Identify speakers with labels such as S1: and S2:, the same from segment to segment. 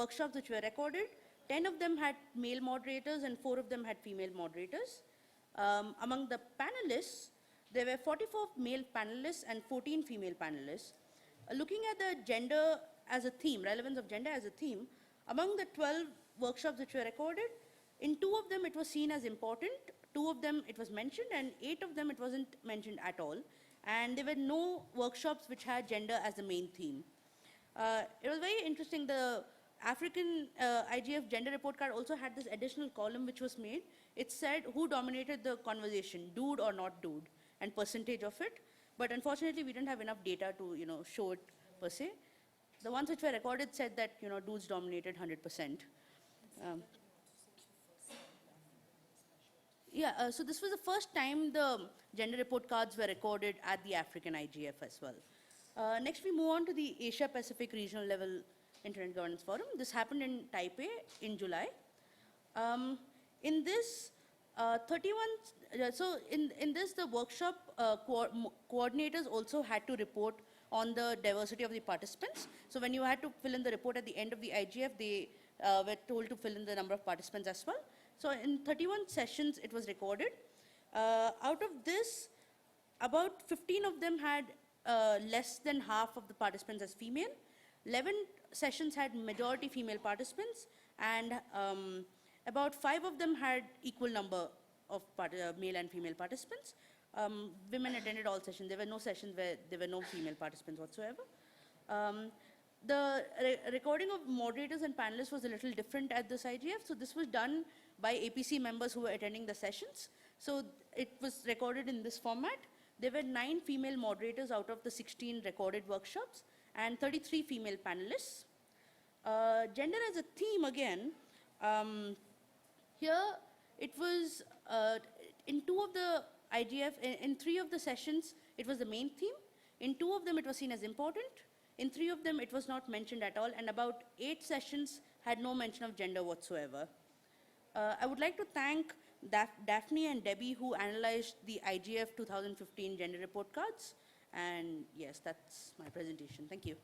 S1: workshops which were recorded, 10 of them had male moderators and 4 of them had female moderators. Among the panelists, there were 44 male panelists and 14 female panelists. Looking at the gender as a theme, relevance of gender as a theme, among the 12 workshops which were recorded, in 2 of them it was seen as important, 2 of them it was mentioned, and 8 of them it wasn't mentioned at all. And there were no workshops which had gender as the main theme. It was very interesting. The African IGF gender report card also had this additional column which was made. It said who dominated the conversation, dude or not dude, and percentage of it. But unfortunately, we didn't have enough data to show it per se. The ones which were recorded said that dudes dominated 100%. So this was the first time the gender report cards were recorded at the African IGF as well. Next, we move on to the Asia Pacific Regional Level Internet Governance Forum. This happened in Taipei in July. In this, 31, so in this, the workshop coordinators also had to report on the diversity of the participants. So when you had to fill in the report at the end of the IGF, they were told to fill in the number of participants as well. So in 31 sessions, it was recorded. Out of this, about 15 of them had less than half of the participants as female. 11 sessions had majority female participants, and about 5 of them had equal number of male and female participants. Women attended all sessions. There were no sessions where there were no female participants whatsoever. The recording of moderators and panelists was a little different at this IGF. So this was done by APC members who were attending the sessions. So it was recorded in this format. There were 9 female moderators out of the 16 recorded workshops and 33 female panelists. Gender as a theme again, here it was in 2 of the IGF, in 3 of the sessions, it was the main theme. In 2 of them, it was seen as important. In 3 of them, it was not mentioned at all, and about 8 sessions had no mention of gender whatsoever. I would like to thank Daphne and Debbie who analyzed the IGF 2015 gender report cards. And yes, that's my presentation. Thank you.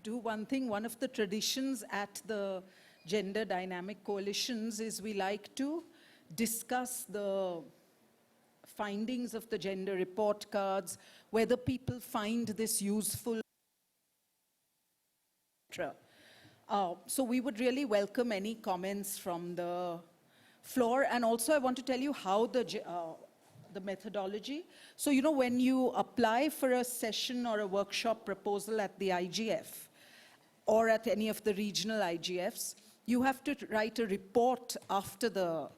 S2: Do one thing. One of the traditions at the Gender Dynamic Coalitions is we like to discuss the findings of the gender report cards, whether people find this useful. So we would really welcome any comments from the floor. And also I want to tell you how the methodology. So when you apply for a session or a workshop proposal at the IGF or at any of the regional IGFs, you have to write a report after the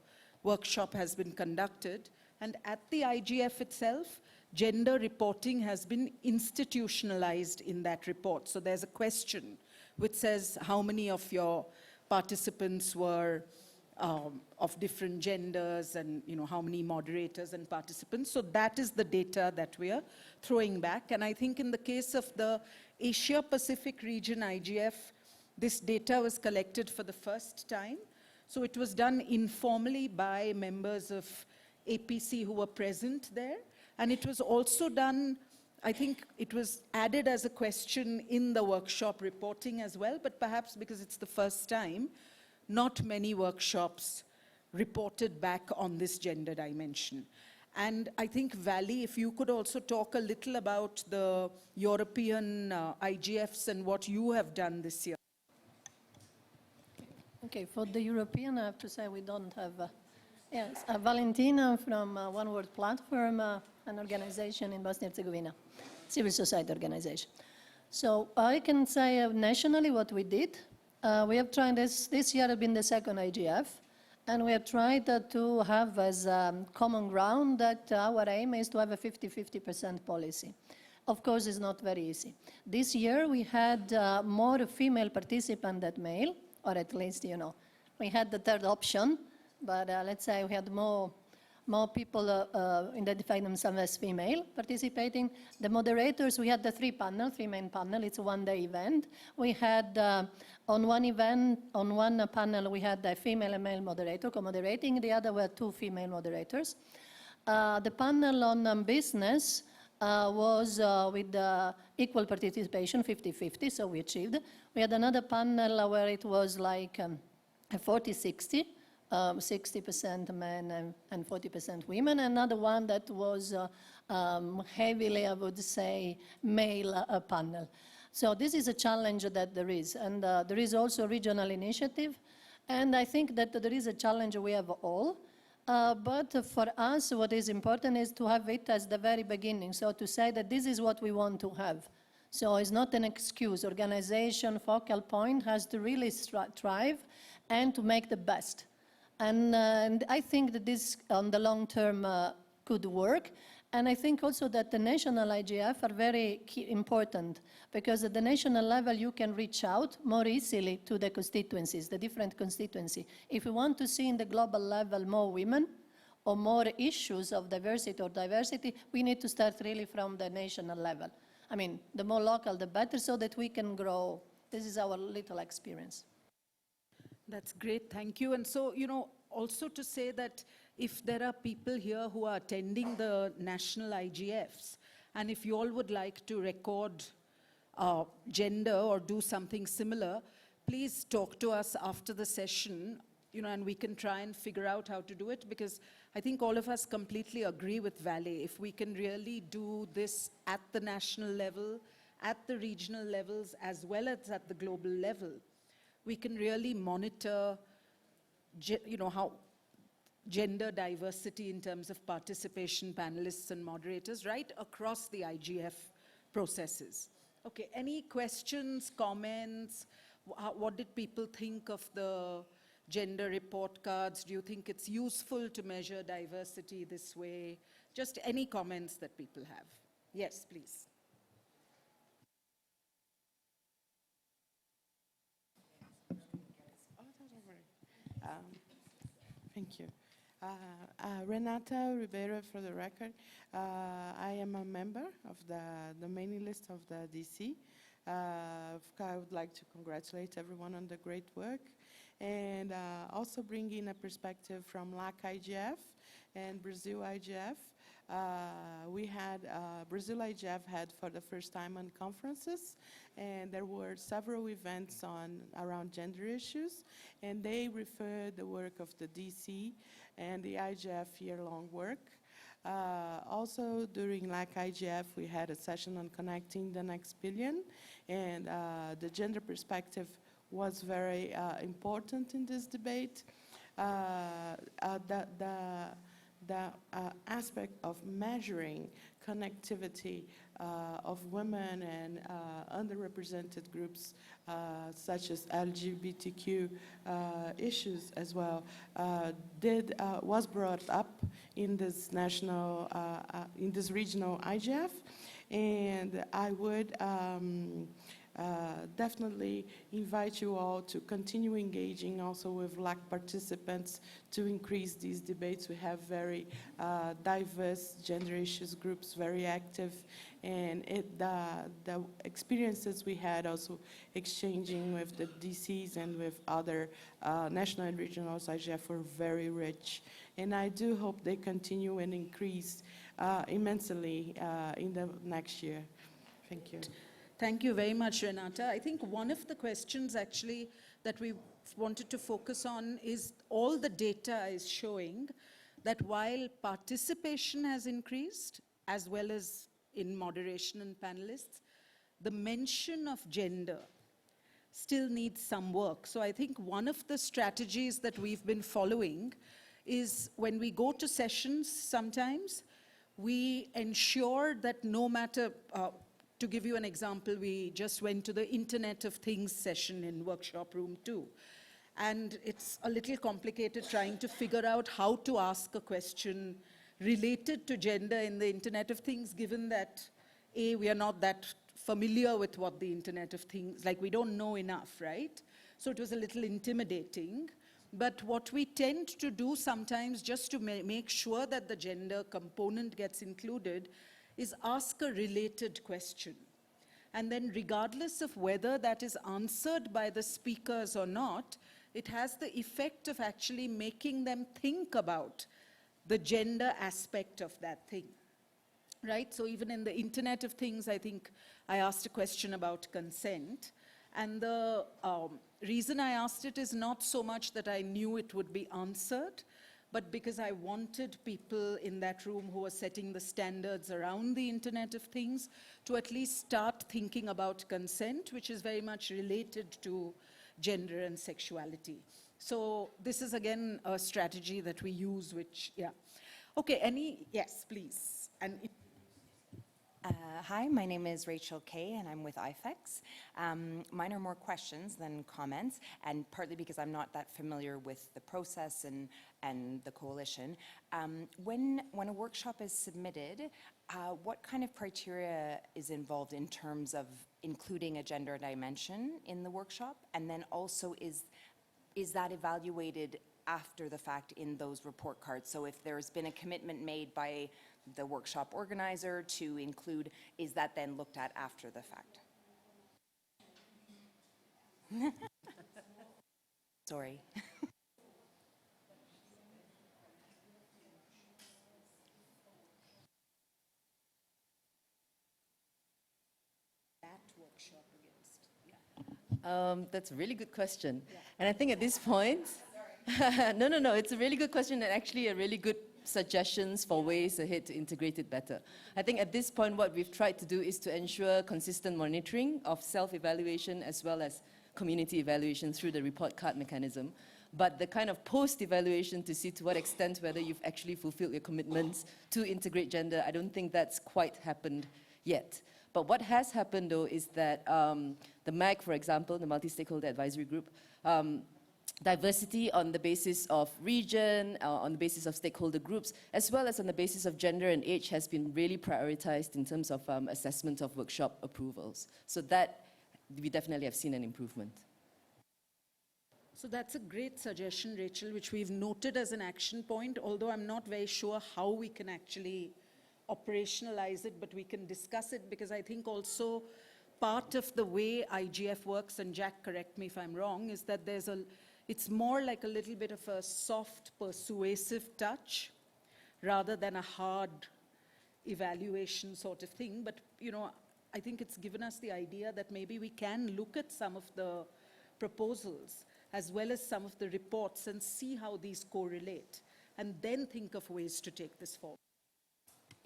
S2: workshop has been conducted. And at the IGF itself, gender reporting has been institutionalized in that report. So there's a question which says how many of your participants were of different genders, and how many moderators and participants. So that is the data that we are throwing back. And I think in the case of the Asia Pacific region IGF, this data was collected for the first time. So it was done informally by members of APC who were present there. And it was also done, I think it was added as a question in the workshop reporting as well, but perhaps because it's the first time, not many workshops reported back on this gender dimension. And I think, Valley, if you could also talk a little about the European IGFs and what you have done this year.
S3: Okay, for the European, I have to say we don't have... yes, Valentina from One World Platform, an organization in Bosnia-Herzegovina, civil society organization. So I can say nationally what we did. We have tried this year has been the second IGF, and we have tried to have as common ground that our aim is to have a 50-50% policy. Of course, it's not very easy. This year we had more female participants than male, or at least, we had the third option, but let's say we had more people identifying themselves as female participating. The moderators, we had the 3 main panel. It's a one-day event. We had on one panel, we had a female and male moderator co-moderating. The other were 2 female moderators. The panel on business, was with equal participation, 50-50, so we achieved. We had another panel where it was like a 40-60, 60% men and 40% women. Another one that was heavily, I would say, male panel. So this is a challenge that there is. And there is also a regional initiative. And I think that there is a challenge we have all. But for us, what is important is to have it as the very beginning. So to say that this is what we want to have. So it's not an excuse. Organization, focal point has to really thrive and to make the best. And I think that this, on the long term, could work. And I think also that the national IGF are very important, because at the national level you can reach out more easily to the constituencies, the different constituencies. If we want to see in the global level more women or more issues of diversity, we need to start really from the national level. I mean, the more local, the better, so that we can grow. This is our little experience.
S2: That's great, thank you. And so, you know, also to say that if there are people here who are attending the national IGFs, and if you all would like to record gender or do something similar, please talk to us after the session, you know, and we can try and figure out how to do it, because I think all of us completely agree with Vale. If we can really do this at the national level, at the regional levels, as well as at the global level, we can really monitor, you know, how gender diversity in terms of participation, panelists and moderators, right across the IGF processes. Okay, any questions, comments? What did people think of the gender report cards? Do you think it's useful to measure diversity this way? Just any comments that people have. Yes, please.
S4: Thank you. Renata Ribeiro, for the record. I am a member of the mailing list of the DC. I would like to congratulate everyone on the great work, and also bring in a perspective from LAC IGF and Brazil IGF. We had, Brazil IGF had for the first time on conferences, and there were several events around gender issues, and they referred the work of the DC and the IGF year-long work. Also, during LAC IGF, we had a session on connecting the next billion, and the gender perspective was very important in this debate. The aspect of measuring connectivity of women and underrepresented groups such as LGBTQ issues as well was brought up in this national, in this regional IGF, and I would definitely invite you all to continue engaging also with LAC participants to increase these debates. We have very diverse gender issues groups, very active, and the experiences we had also exchanging with the DCs and with other national and regional IGF were very rich. And I do hope they continue and increase immensely in the next year. Thank you.
S2: Thank you very much, Renata. I think one of the questions actually that we wanted to focus on is all the data is showing that while participation has increased, as well as in moderation and panelists, the mention of gender still needs some work. So I think one of the strategies that we've been following is when we go to sessions sometimes, we ensure that no matter, to give you an example, we just went to the Internet of Things session in workshop room 2. And it's a little complicated trying to figure out how to ask a question related to gender in the Internet of Things, given that, A, we are not that familiar with what the Internet of Things, like we don't know enough, right? So it was a little intimidating. But what we tend to do sometimes, just to make sure that the gender component gets included, is ask a related question. And then regardless of whether that is answered by the speakers or not, it has the effect of actually making them think about the gender aspect of that thing. right? So even in the Internet of Things, I think I asked a question about consent. And the reason I asked it is not so much that I knew it would be answered, but because I wanted people in that room who were setting the standards around the Internet of Things to at least start thinking about consent, which is very much related to gender and sexuality. So this is again a strategy that we use, which, yeah. Okay, yes, please. And
S5: Hi, my name is Rachel Kay, and I'm with IFEX. Mine are more questions than comments, and partly because I'm not that familiar with the process and the coalition. When a workshop is submitted, what kind of criteria is involved in terms of including a gender dimension in the workshop? And then also, is that evaluated after the fact in those report cards? So if there's been a commitment made by the workshop organizer to include, is that then looked at after the fact? Sorry.
S2: that workshop against, yeah.
S6: That's a really good question. And I think at this point, no, it's a really good question and actually a really good suggestions for ways ahead to integrate it better. I think at this point what we've tried to do is to ensure consistent monitoring of self-evaluation as well as community evaluation through the report card mechanism. But the kind of post-evaluation to see to what extent whether you've actually fulfilled your commitments to integrate gender, I don't think that's quite happened yet. But what has happened though is that the MAG, for example, the Multi-Stakeholder Advisory Group, diversity on the basis of region, on the basis of stakeholder groups, as well as on the basis of gender and age has been really prioritized in terms of assessment of workshop approvals. So that, we definitely have seen an improvement.
S2: So that's a great suggestion, Rachel, which we've noted as an action point, although I'm not very sure how we can actually operationalize it, but we can discuss it, because I think also part of the way IGF works, and Jack, correct me if I'm wrong, is that it's more like a little bit of a soft, persuasive touch rather than a hard evaluation sort of thing. But, you know, I think it's given us the idea that maybe we can look at some of the proposals as well as some of the reports and see how these correlate, and then think of ways to take this forward.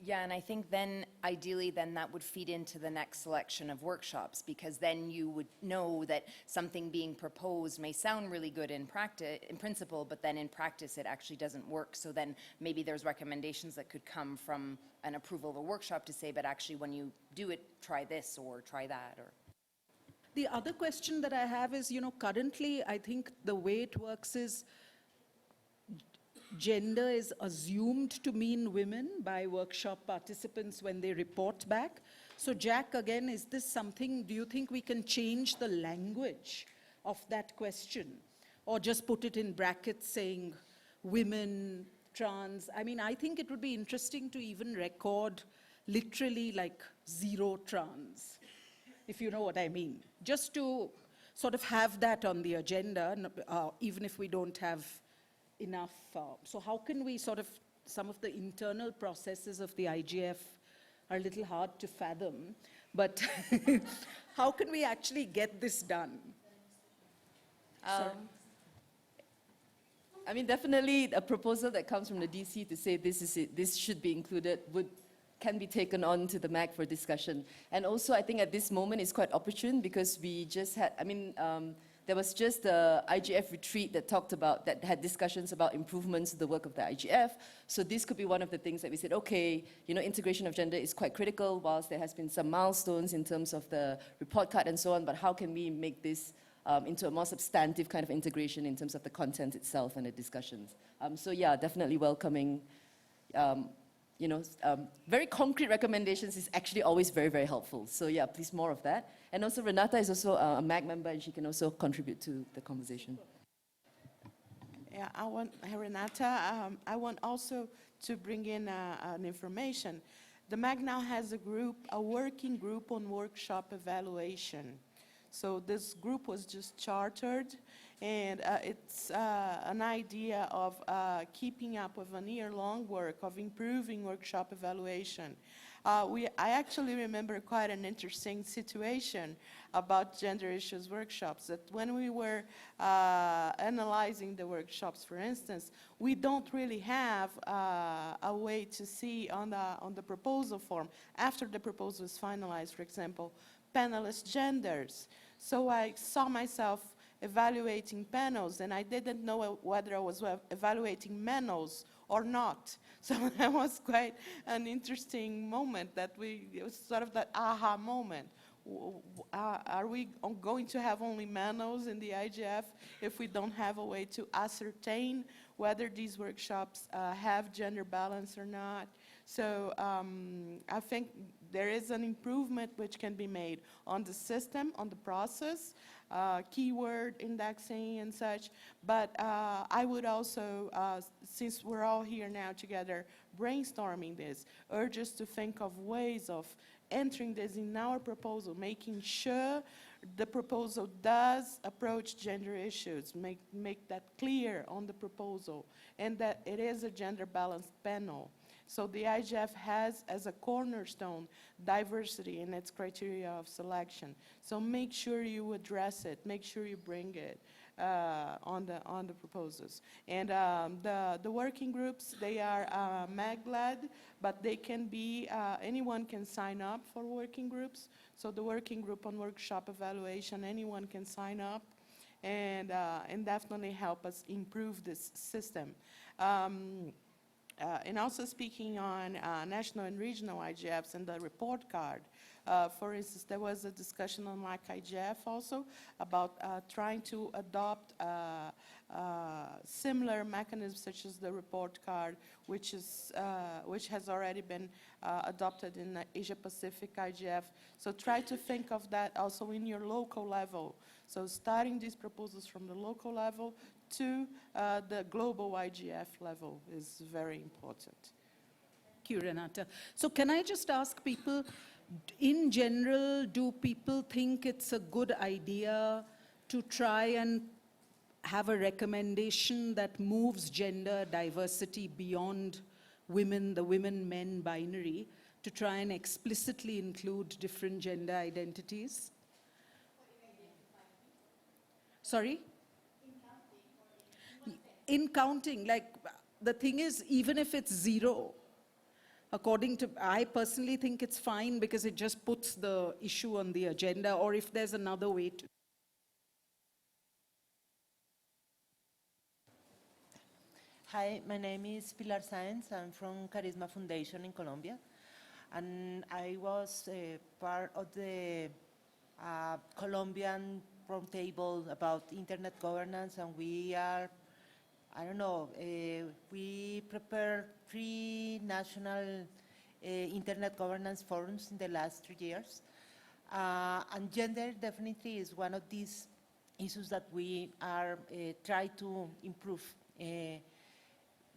S5: Yeah, and I think then, ideally, then that would feed into the next selection of workshops, because then you would know that something being proposed may sound really good in practice, in principle, but then in practice it actually doesn't work. So then maybe there's recommendations that could come from an approval of a workshop to say, but actually when you do it, try this or try that. Or
S2: The other question that I have is, you know, currently I think the way it works is gender is assumed to mean women by workshop participants when they report back. So Jack, again, is this something, do you think we can change the language of that question? Or just put it in brackets saying women, trans? I mean, I think it would be interesting to even record literally like 0 trans, if you know what I mean. Just to sort of have that on the agenda, even if we don't have enough. So how can we sort of, some of the internal processes of the IGF are a little hard to fathom, but how can we actually get this done?
S6: I mean, definitely a proposal that comes from the DC to say this is it, this should be included can be taken on to the MAG for discussion. And also I think at this moment it's quite opportune because we just had, there was just a IGF retreat that had discussions about improvements to the work of the IGF. So this could be one of the things that we said, okay, you know, integration of gender is quite critical, whilst there has been some milestones in terms of the report card and so on, but how can we make this into a more substantive kind of integration in terms of the content itself and the discussions. So yeah, definitely welcoming, very concrete recommendations is actually always very, very helpful. So yeah, please more of that. And also Renata is also a MAG member and she can also contribute to the conversation.
S4: Yeah, Renata, I want also to bring in an information. The MAG now has a working group on workshop evaluation. So this group was just chartered, and it's an idea of keeping up with a year-long work of improving workshop evaluation. I actually remember quite an interesting situation about gender issues workshops, that when we were analyzing the workshops, for instance, we don't really have a way to see on the proposal form, after the proposal is finalized, for example, panelist genders. So I saw myself evaluating panels, and I didn't know whether I was evaluating manos or not. So that was quite an interesting moment, that it was sort of that aha moment. Are we going to have only manos in the IGF if we don't have a way to ascertain whether these workshops have gender balance or not? So I think there is an improvement which can be made on the system, on the process, keyword indexing and such. But I would also, since we're all here now together brainstorming this, urge us to think of ways of entering this in our proposal, making sure the proposal does approach gender issues, make that clear on the proposal, and that it is a gender balanced panel. So the IGF has as a cornerstone diversity in its criteria of selection. So make sure you address it, make sure you bring it on the proposals. And the working groups, they are MAG-led, but they can be, anyone can sign up for working groups. So the working group on workshop evaluation, anyone can sign up and definitely help us improve this system. And also speaking on national and regional IGFs and the report card, for instance, there was a discussion on LAC IGF also about trying to adopt similar mechanisms such as the report card, which has already been adopted in the Asia Pacific IGF. So try to think of that also in your local level. So starting these proposals from the local level to the global IGF level is very important.
S2: Thank you, Renata. So can I just ask people, in general, do people think it's a good idea to try and have a recommendation that moves gender diversity beyond women, the women-men binary, to try and explicitly include different gender identities? Sorry? In counting, like, the thing is, even if it's 0, according to, I personally think it's fine because it just puts the issue on the agenda, or if there's another way to.
S7: Hi, my name is Pilar Sáenz. I'm from Carisma Foundation in Colombia. And I was part of the Colombian roundtable about internet governance, and we are, I don't know, we prepared 3 national internet governance forums in the last 3 years. And gender definitely is one of these issues that we are trying to improve.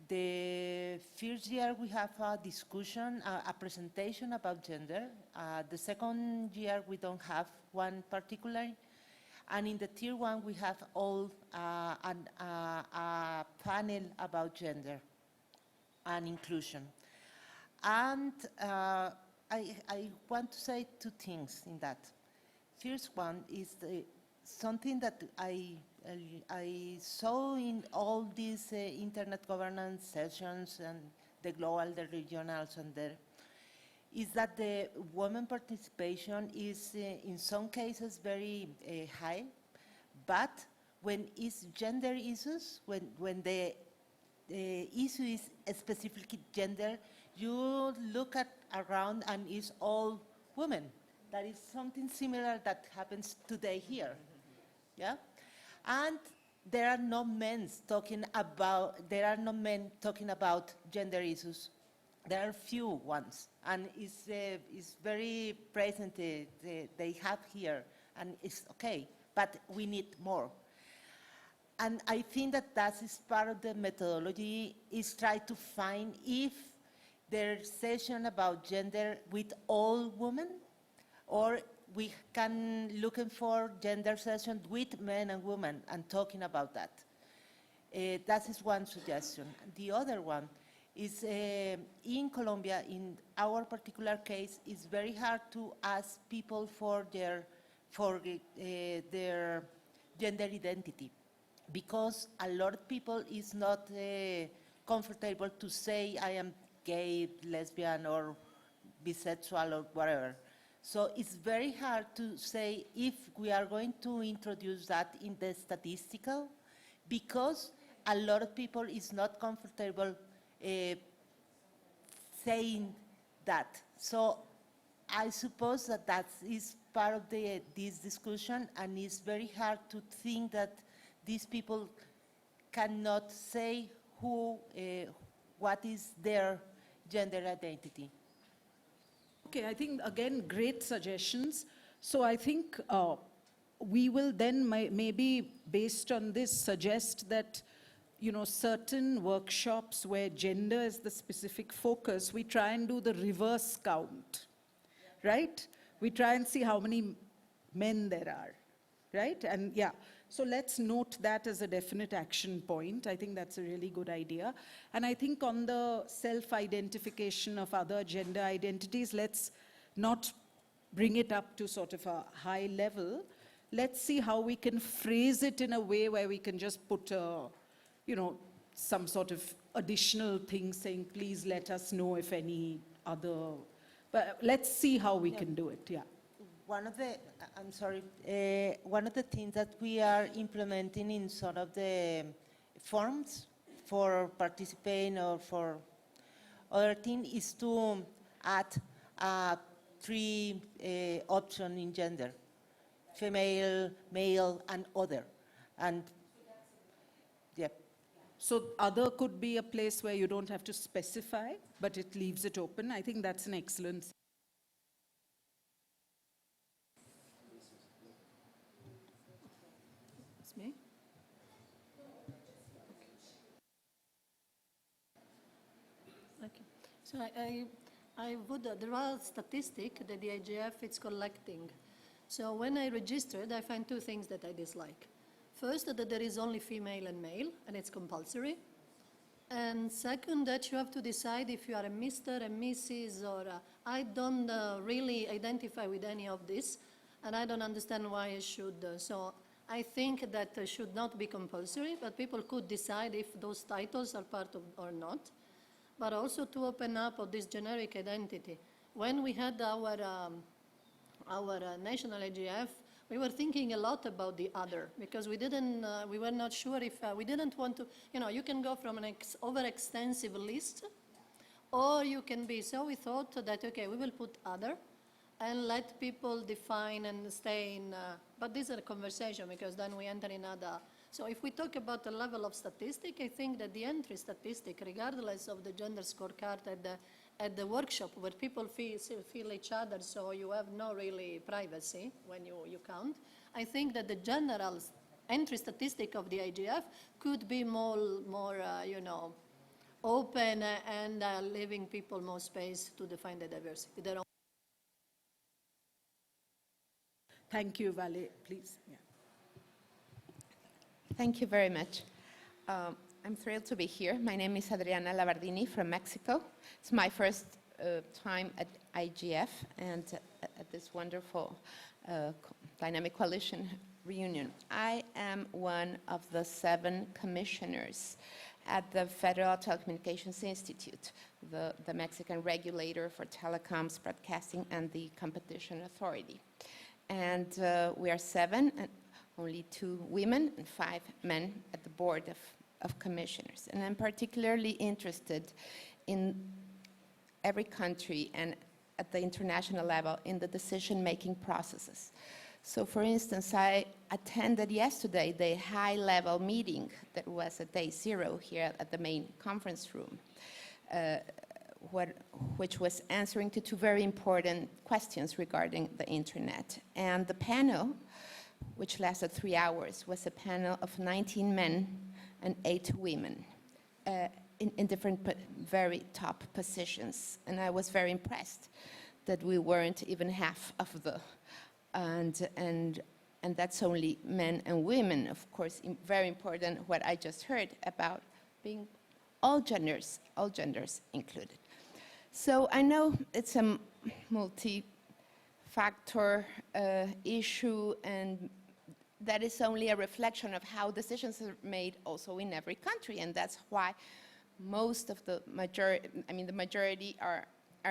S7: The first year we have a discussion, a presentation about gender. The second year we don't have one particular. And in the tier 1 we have all a panel about gender and inclusion. And I want to say 2 things in that. First one is something that I saw in all these internet governance sessions and the global, the regionals, and there, is that the women participation is in some cases very high, but when it's gender issues, when the issue is specifically gender, you look around and it's all women. That is something similar that happens today here. Yeah? And there are no men talking about gender issues. There are few ones, and it's very present. They have here, and it's okay. But we need more. And I think that is part of the methodology, is try to find if there's session about gender with all women, or we can looking for gender session with men and women and talking about that. That is one suggestion. The other one is in Colombia, in our particular case, it's very hard to ask people for their gender identity, because a lot of people is not comfortable to say I am gay, lesbian, or bisexual, or whatever. So it's very hard to say if we are going to introduce that in the statistical, because a lot of people is not comfortable saying that. So I suppose that that is part of this discussion, and it's very hard to think that these people cannot say what is their gender identity.
S2: Okay, I think, again, great suggestions. So I think we will then maybe, based on this, suggest that, you know, certain workshops where gender is the specific focus, we try and do the reverse count, right? We try and see how many men there are, right? And yeah, so let's note that as a definite action point. I think that's a really good idea. And I think on the self-identification of other gender identities, let's not bring it up to sort of a high level. Let's see how we can phrase it in a way where we can just put you know, some sort of additional thing saying, please let us know if any other, but let's see how we can do it, yeah.
S7: One of the, I'm sorry, one of the things that we are implementing in some of the forms for participating or for other things is to add 3 options in gender: female, male, and other. And yeah.
S2: So other could be a place where you don't have to specify, but it leaves it open. I think that's an excellent.
S3: It's me? Okay. So I would, there are statistics that the IGF is collecting. So when I registered, I find 2 things that I dislike. First, that there is only female and male, and it's compulsory. And second, that you have to decide if you are a Mr., a Mrs., or I don't really identify with any of this, and I don't understand why I should. So I think that should not be compulsory, but people could decide if those titles are part of or not. But also to open up of this generic identity. When we had our national IGF, we were thinking a lot about the other, because we were not sure if, we didn't want to, you know, you can go from an overextensive list, or you can be, so we thought that, okay, we will put other, and let people define and stay in, but this is a conversation, because then we enter in other. So if we talk about the level of statistic, I think that the entry statistic, regardless of the gender scorecard at the workshop where people feel each other, so you have no really privacy when you count. I think that the general entry statistic of the IGF could be more you know, open and leaving people more space to define the diversity.
S2: Thank you, Vale, please. Yeah.
S8: Thank you very much. I'm thrilled to be here. My name is Adriana Labardini from Mexico. It's my first time at IGF and at this wonderful Dynamic Coalition reunion. I am one of the 7 commissioners at the Federal Telecommunications Institute, the Mexican regulator for telecoms, broadcasting, and the Competition Authority. And we are 7, and only 2 women and 5 men at the board of commissioners. And I'm particularly interested in every country and at the international level in the decision-making processes. So for instance, I attended yesterday the high-level meeting that was at day 0 here at the main conference room, which was answering to 2 very important questions regarding the internet. And the panel, which lasted 3 hours, was a panel of 19 men and 8 women in different very top positions. And I was very impressed that we weren't even half of the, and that's only men and women. Of course, very important what I just heard about being all genders included. So I know it's a multi-factor issue, and that is only a reflection of how decisions are made also in every country, and that's why most of the majority are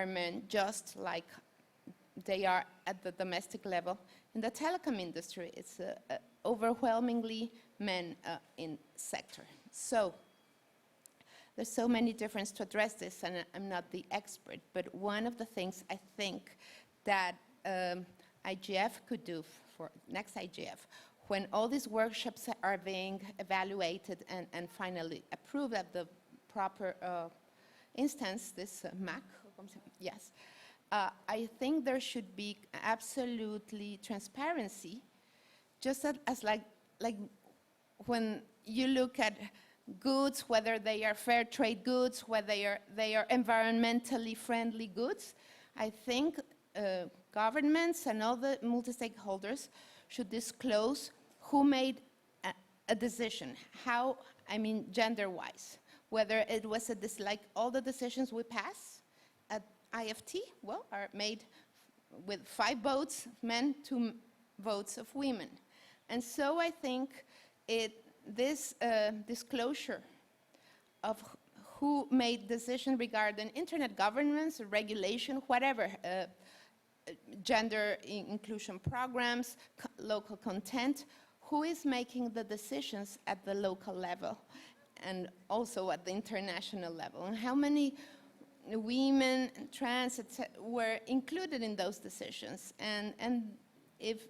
S8: men, just like they are at the domestic level. In the telecom industry, it's overwhelmingly men in sector. So there's so many different to address this, and I'm not the expert, but one of the things I think that IGF could do for next IGF, when all these workshops are being evaluated and finally approved at the proper instance, this MAC, yes, I think there should be absolutely transparency, just as like when you look at goods, whether they are fair trade goods, whether they are environmentally friendly goods. I think governments and all the multi-stakeholders should disclose who made a decision, how, gender-wise, whether it was like all the decisions we pass at IFT, well, are made with 5 votes of men, 2 votes of women. And so I think this disclosure of who made decision regarding internet governance, regulation, whatever, gender inclusion programs, local content, who is making the decisions at the local level and also at the international level, and how many women, trans, were included in those decisions. And if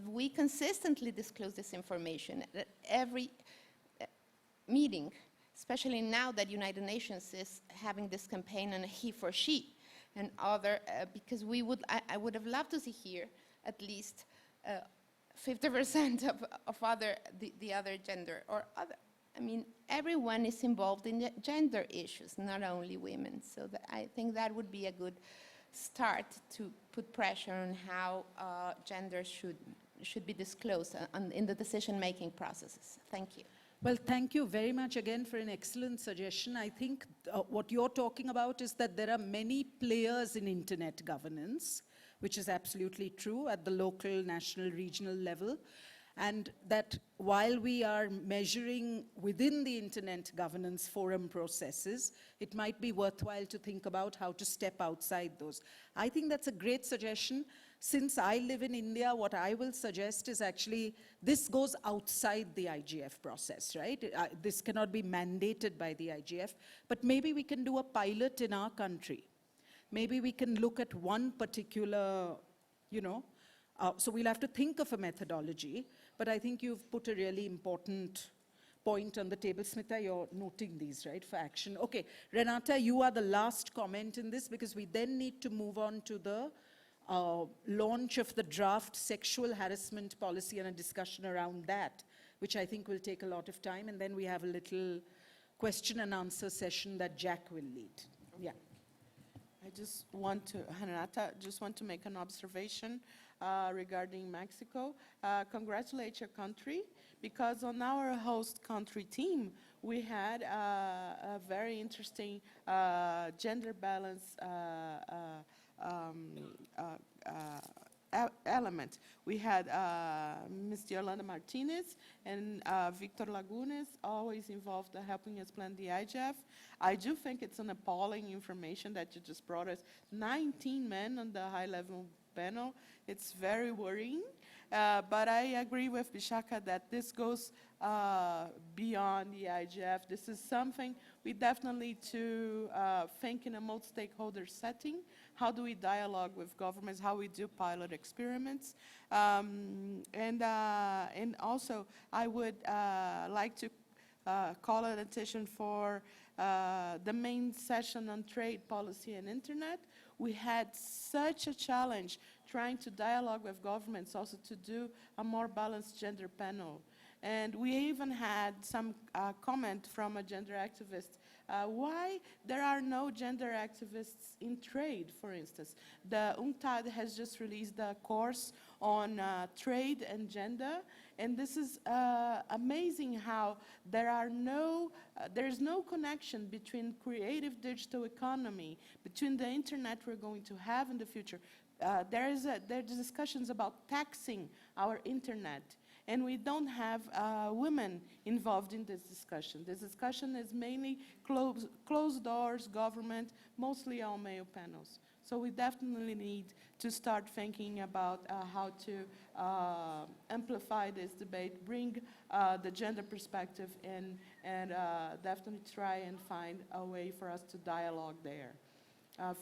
S8: we consistently disclose this information at every meeting, especially now that United Nations is having this campaign on he for she and other, because I would have loved to see here at least 50% of the other gender or other. Everyone is involved in the gender issues, not only women. So I think that would be a good start to put pressure on how gender should be disclosed in the decision-making processes. Thank you.
S2: Well, thank you very much again for an excellent suggestion. I think what you're talking about is that there are many players in internet governance, which is absolutely true at the local, national, regional level. And that while we are measuring within the internet governance forum processes, it might be worthwhile to think about how to step outside those. I think that's a great suggestion. Since I live in India, what I will suggest is actually this goes outside the IGF process, right? This cannot be mandated by the IGF, but maybe we can do a pilot in our country. Maybe we can look at one particular, so we'll have to think of a methodology, but I think you've put a really important point on the table. Smita, you're noting these, right, for action. Okay, Renata, you are the last comment in this because we then need to move on to the launch of the draft sexual harassment policy and a discussion around that, which I think will take a lot of time, and then we have a little question and answer session that Jack will lead. Yeah.
S4: Renata, just want to make an observation regarding Mexico. Congratulate your country, because on our host country team, we had a very interesting gender balance element. We had Ms. Yolanda Martinez and Victor Lagunes, always involved helping us plan the IGF. I do think it's an appalling information that you just brought us. 19 men on the high-level panel. It's very worrying. But I agree with Bishaka that this goes beyond the IGF. This is something we definitely need to think in a multi-stakeholder setting. How do we dialogue with governments? How we do pilot experiments? And also, I would like to call attention for the main session on trade policy and internet. We had such a challenge trying to dialogue with governments also to do a more balanced gender panel. And we even had some comment from a gender activist, why there are no gender activists in trade, for instance. The UNCTAD has just released a course on trade and gender. And this is amazing how there is no connection between creative digital economy, between the internet we're going to have in the future. There's discussions about taxing our internet, and we don't have women involved in this discussion. This discussion is mainly closed doors, government, mostly all male panels. So we definitely need to start thinking about how to amplify this debate, bring the gender perspective in, and definitely try and find a way for us to dialogue there.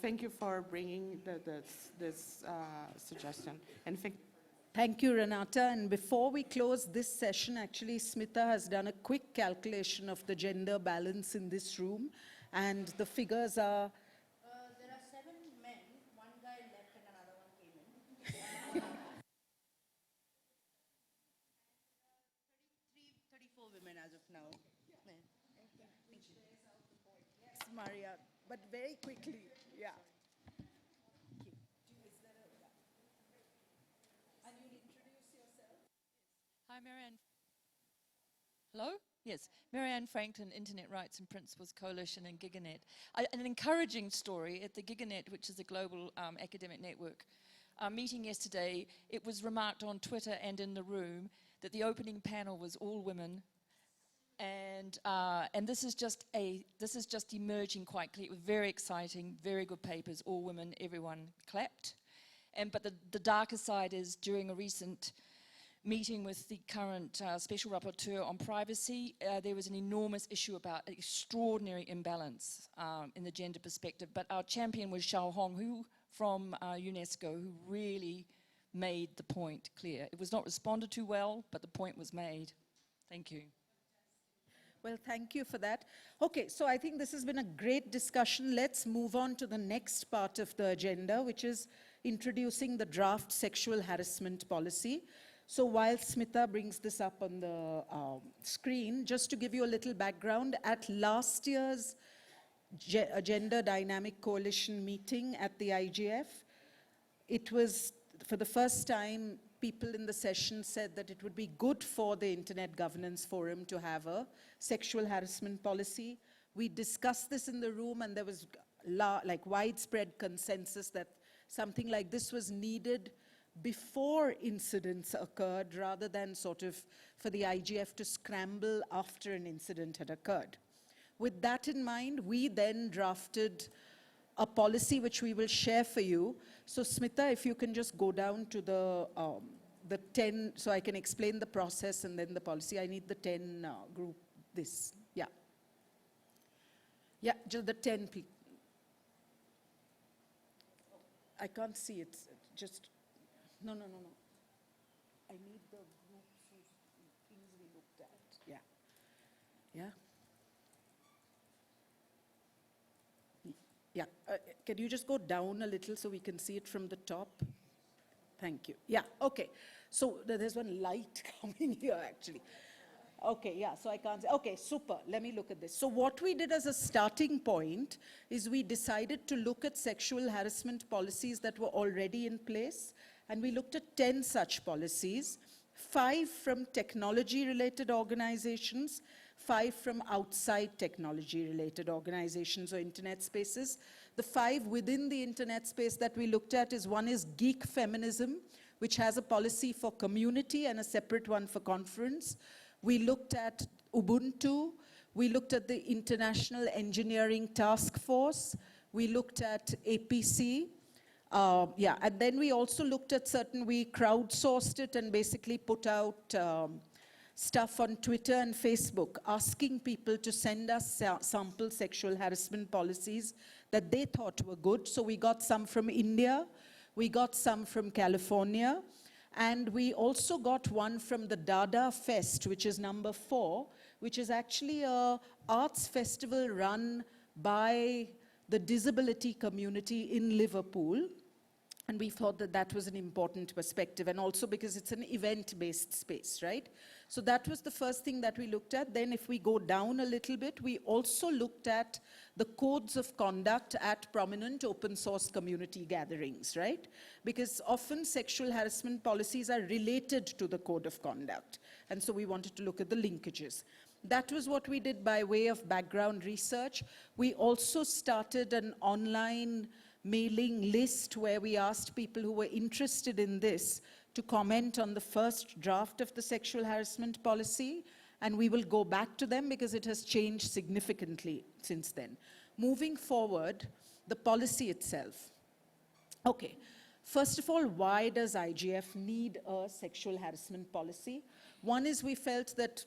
S4: Thank you for bringing this suggestion. And
S2: Thank you, Renata. And before we close this session, actually, Smita has done a quick calculation of the gender balance in this room. And the figures are...
S1: There are 7 men, 1 guy left and another one came in. 34 women as of now. Yeah.
S2: Yes, Maria, but very quickly, yeah.
S9: Hi, Marianne. Hello? Yes, Marianne Franklin, Internet Rights and Principles Coalition and GigaNet. An encouraging story at the GigaNet, which is a global academic network. Meeting yesterday, it was remarked on Twitter and in the room that the opening panel was all women, and this is just emerging quite clear. It was very exciting, very good papers, all women, everyone clapped. But the darker side is during a recent meeting with the current Special Rapporteur on privacy, there was an enormous issue about extraordinary imbalance in the gender perspective. But our champion was Xiao Hong, from UNESCO, who really made the point clear. It was not responded to well, but the point was made. Thank you.
S2: Well, thank you for that. Okay, so I think this has been a great discussion. Let's move on to the next part of the agenda, which is introducing the draft sexual harassment policy. So while Smita brings this up on the screen, just to give you a little background, at last year's Gender Dynamic Coalition meeting at the IGF, it was, for the first time, people in the session said that it would be good for the Internet Governance Forum to have a sexual harassment policy. We discussed this in the room, and there was like widespread consensus that something like this was needed before incidents occurred, rather than sort of for the IGF to scramble after an incident had occurred. With that in mind, we then drafted a policy which we will share for you. So Smita, if you can just go down to the 10, so I can explain the process and then the policy. I need the 10 group, this, yeah. Yeah, just the 10 people. I can't see it, just, no. I need the groups whose things we looked at, yeah. Yeah. Yeah, can you just go down a little so we can see it from the top? Thank you. Yeah, okay. So there's one light coming here, actually. Okay, yeah, so I can't say. Okay, super. Let me look at this. So what we did as a starting point is we decided to look at sexual harassment policies that were already in place, and we looked at 10 such policies, 5 from technology-related organizations, 5 from outside technology-related organizations or internet spaces. The 5 within the internet space that we looked at is, one is Geek Feminism, which has a policy for community and a separate one for conference. We looked at Ubuntu. We looked at the International Engineering Task Force. We looked at APC. And then we also looked at we crowdsourced it and basically put out stuff on Twitter and Facebook, asking people to send us sample sexual harassment policies that they thought were good. So we got some from India, we got some from California, and we also got one from the Dada Fest, which is number 4, which is actually a arts festival run by the disability community in Liverpool. And we thought that that was an important perspective, and also because it's an event-based space, right? So that was the first thing that we looked at. Then if we go down a little bit, we also looked at the codes of conduct at prominent open source community gatherings, right? Because often sexual harassment policies are related to the code of conduct. And so we wanted to look at the linkages. That was what we did by way of background research. We also started an online mailing list where we asked people who were interested in this to comment on the first draft of the sexual harassment policy, and we will go back to them because it has changed significantly since then. Moving forward, the policy itself. Okay, first of all, why does IGF need a sexual harassment policy? One is we felt that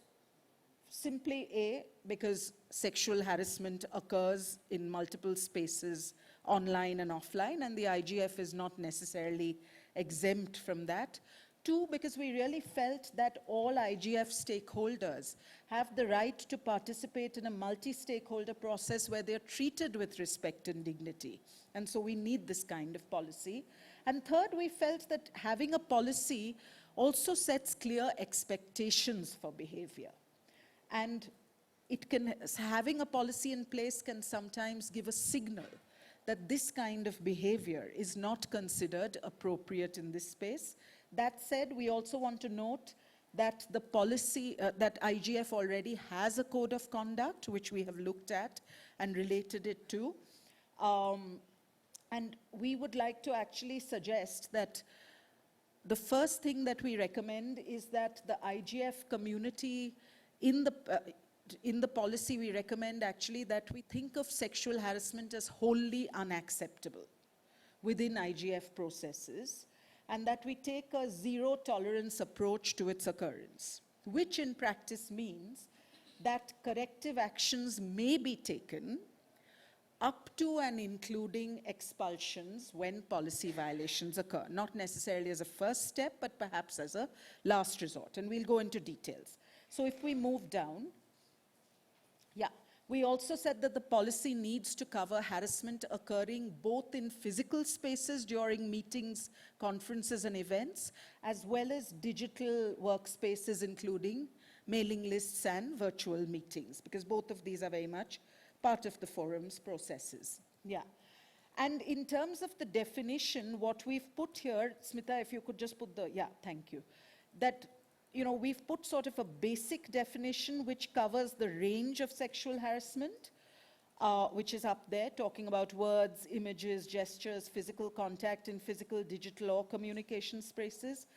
S2: simply A, because sexual harassment occurs in multiple spaces, online and offline, and the IGF is not necessarily exempt from that. Two, because we really felt that all IGF stakeholders have the right to participate in a multi-stakeholder process where they're treated with respect and dignity. And so we need this kind of policy. And third, we felt that having a policy also sets clear expectations for behavior. And having a policy in place can sometimes give a signal that this kind of behavior is not considered appropriate in this space. That said, we also want to note that the policy, that IGF already has a code of conduct, which we have looked at and related it to. And we would like to actually suggest that the first thing that we recommend is that the IGF community in the policy, we recommend actually that we think of sexual harassment as wholly unacceptable within IGF processes, and that we take a zero tolerance approach to its occurrence, which in practice means that corrective actions may be taken up to and including expulsions when policy violations occur, not necessarily as a first step, but perhaps as a last resort, and we'll go into details. So if we move down, yeah, we also said that the policy needs to cover harassment occurring both in physical spaces during meetings, conferences, and events, as well as digital workspaces, including mailing lists and virtual meetings, because both of these are very much part of the forum's processes. Yeah. And in terms of the definition, what we've put here, Smita, if you could just put the, yeah, thank you, that we've put sort of a basic definition which covers the range of sexual harassment, which is up there, talking about words, images, gestures, physical contact in physical, digital, or communication spaces.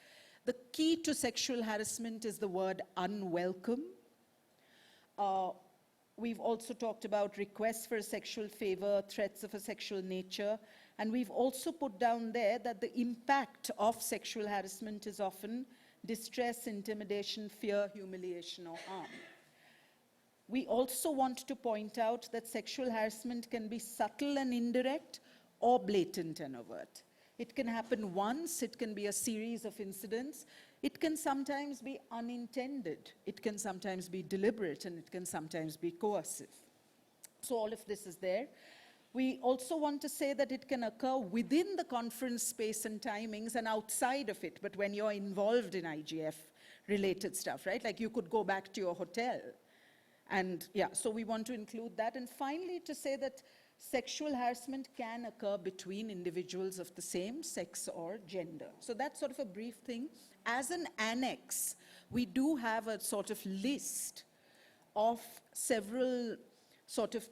S2: The key to sexual harassment is the word unwelcome. We've also talked about requests for a sexual favor, threats of a sexual nature, and we've also put down there that the impact of sexual harassment is often distress, intimidation, fear, humiliation, or harm. We also want to point out that sexual harassment can be subtle and indirect or blatant and overt. It can happen once, it can be a series of incidents, it can sometimes be unintended, it can sometimes be deliberate, and it can sometimes be coercive. So all of this is there. We also want to say that it can occur within the conference space and timings and outside of it, but when you're involved in IGF-related stuff, right? Like you could go back to your hotel. And yeah, so we want to include that. And finally, to say that sexual harassment can occur between individuals of the same sex or gender. So that's sort of a brief thing. As an annex, we do have a sort of list of several sort of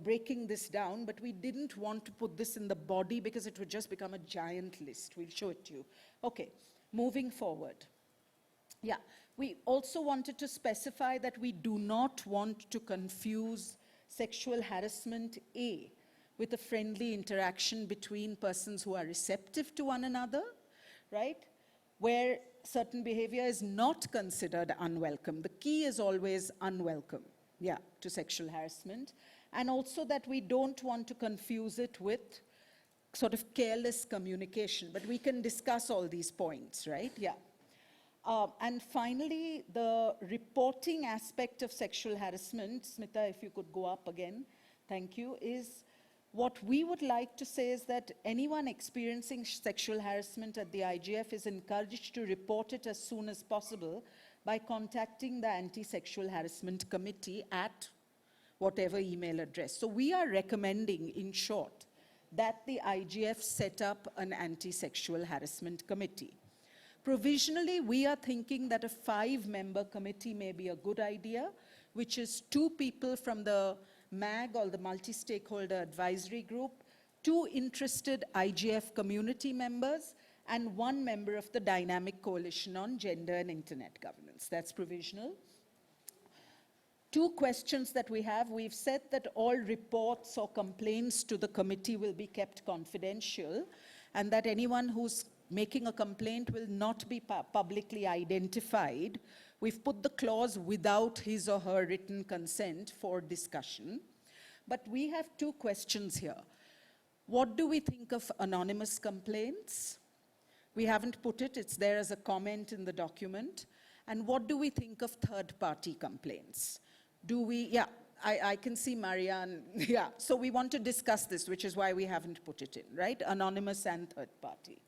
S2: breaking this down, but we didn't want to put this in the body because it would just become a giant list. We'll show it to you. Okay, moving forward. Yeah, we also wanted to specify that we do not want to confuse sexual harassment A with a friendly interaction between persons who are receptive to one another, right? Where certain behavior is not considered unwelcome. The key is always unwelcome, yeah, to sexual harassment. And also that we don't want to confuse it with sort of careless communication, but we can discuss all these points, right? Yeah. And finally, the reporting aspect of sexual harassment, Smita, if you could go up again, thank you, is What we would like to say is that anyone experiencing sexual harassment at the IGF is encouraged to report it as soon as possible by contacting the Anti-Sexual Harassment Committee at whatever email address. So we are recommending, in short, that the IGF set up an Anti-Sexual Harassment Committee. Provisionally, we are thinking that a 5-member committee may be a good idea, which is 2 people from the MAG, or the Multi-Stakeholder Advisory Group, 2 interested IGF community members, and 1 member of the Dynamic Coalition on Gender and Internet Governance. That's provisional. 2 questions that we have. We've said that all reports or complaints to the committee will be kept confidential, and that anyone who's making a complaint will not be publicly identified. We've put the clause without his or her written consent for discussion. But we have 2 questions here. What do we think of anonymous complaints? We haven't put it, it's there as a comment in the document. And what do we think of third-party complaints? Do we, yeah, I can see Marianne, yeah. So we want to discuss this, which is why we haven't put it in, right? Anonymous and third-party.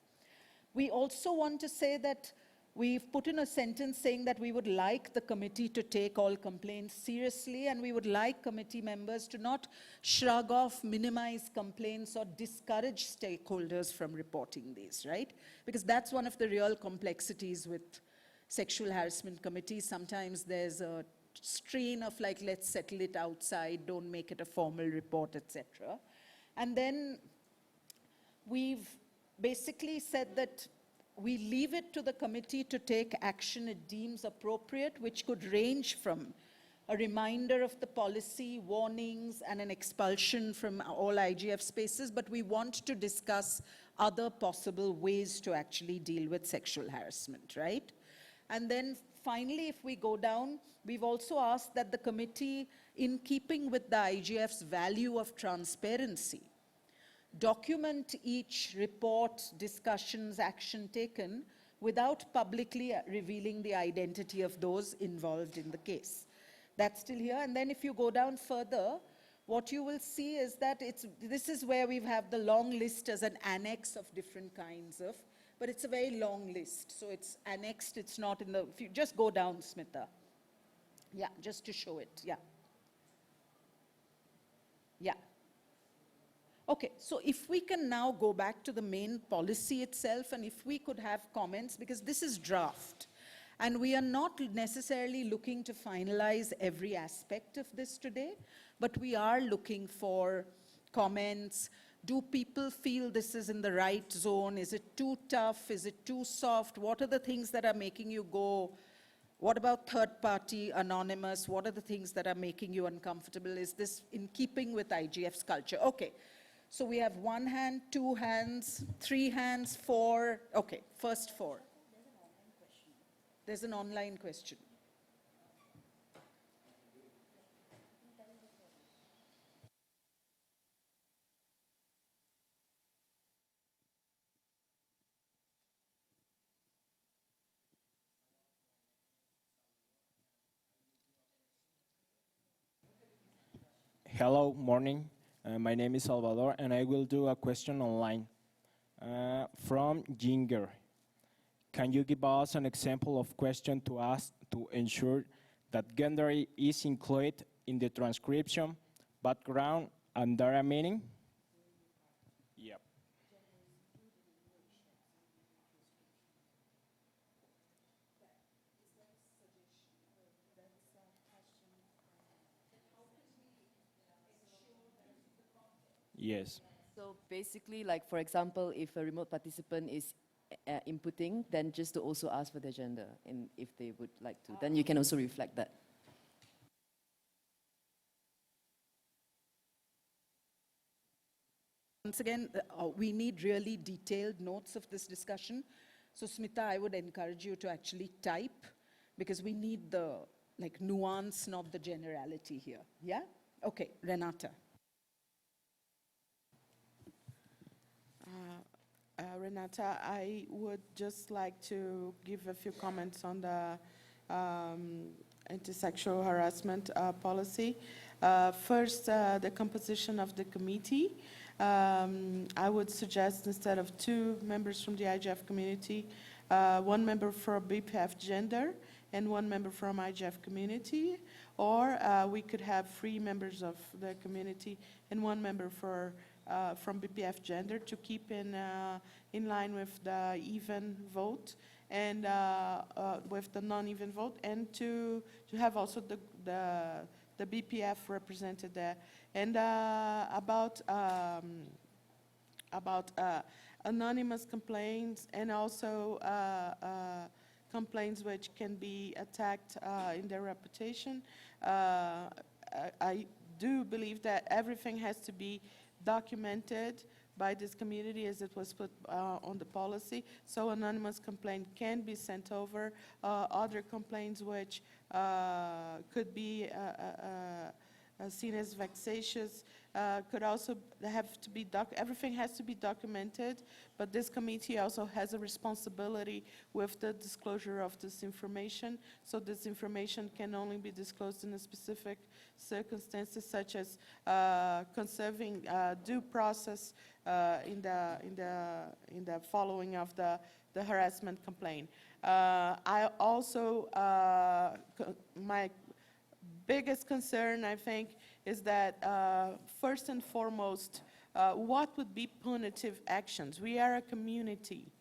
S2: We also want to say that we've put in a sentence saying that we would like the committee to take all complaints seriously, and we would like committee members to not shrug off, minimize complaints, or discourage stakeholders from reporting these, right? Because that's one of the real complexities with sexual harassment committees. Sometimes there's a strain of like, let's settle it outside, don't make it a formal report, etc. And then we've basically said that we leave it to the committee to take action it deems appropriate, which could range from a reminder of the policy, warnings, and an expulsion from all IGF spaces, but we want to discuss other possible ways to actually deal with sexual harassment, right? And then finally, if we go down, we've also asked that the committee, in keeping with the IGF's value of transparency, document each report, discussions, action taken without publicly revealing the identity of those involved in the case. That's still here. And then if you go down further, what you will see is that this is where we have the long list as an annex of different kinds of, but it's a very long list. So it's annexed, it's not in the, if you just go down, Smita. Yeah, just to show it, yeah. Yeah. Okay, so if we can now go back to the main policy itself, and if we could have comments, because this is draft, and we are not necessarily looking to finalize every aspect of this today, but we are looking for comments. Do people feel this is in the right zone? Is it too tough? Is it too soft? What are the things that are making you go, what about third party, anonymous? What are the things that are making you uncomfortable? Is this in keeping with IGF's culture? Okay. So we have 1 hand, 2 hands, 3 hands, 4. Okay, first 4. There's an online question.
S10: Hello, morning. My name is Salvador, and I will do a question online. From Ginger. Can you give us an example of question to ask to ensure that gender is included in the transcription, background, and data meaning? Yep. Yes.
S6: So basically, like for example, if a remote participant is inputting, then just to also ask for their gender, and if they would like to, then you can also reflect that.
S2: Once again, we need really detailed notes of this discussion. So Smita, I would encourage you to actually type, because we need the nuance, not the generality here. Yeah? Okay, Renata.
S4: Renata, I would just like to give a few comments on the anti-sexual harassment policy. First, the composition of the committee. I would suggest instead of 2 members from the IGF community, 1 member for BPF gender and 1 member from IGF community, or we could have 3 members of the community and 1 member from BPF gender to keep in line with the even vote and with the non-even vote, and to have also the BPF represented there. And about anonymous complaints and also complaints which can be attacked in their reputation. I do believe that everything has to be documented by this community as it was put on the policy. So anonymous complaint can be sent over. Other complaints which could be seen as vexatious could also have to be, everything has to be documented, but this committee also has a responsibility with the disclosure of this information. So this information can only be disclosed in a specific circumstances, such as conserving due process in the following of the harassment complaint. I also, my biggest concern, I think, is that first and foremost, what would be punitive actions? We are a community.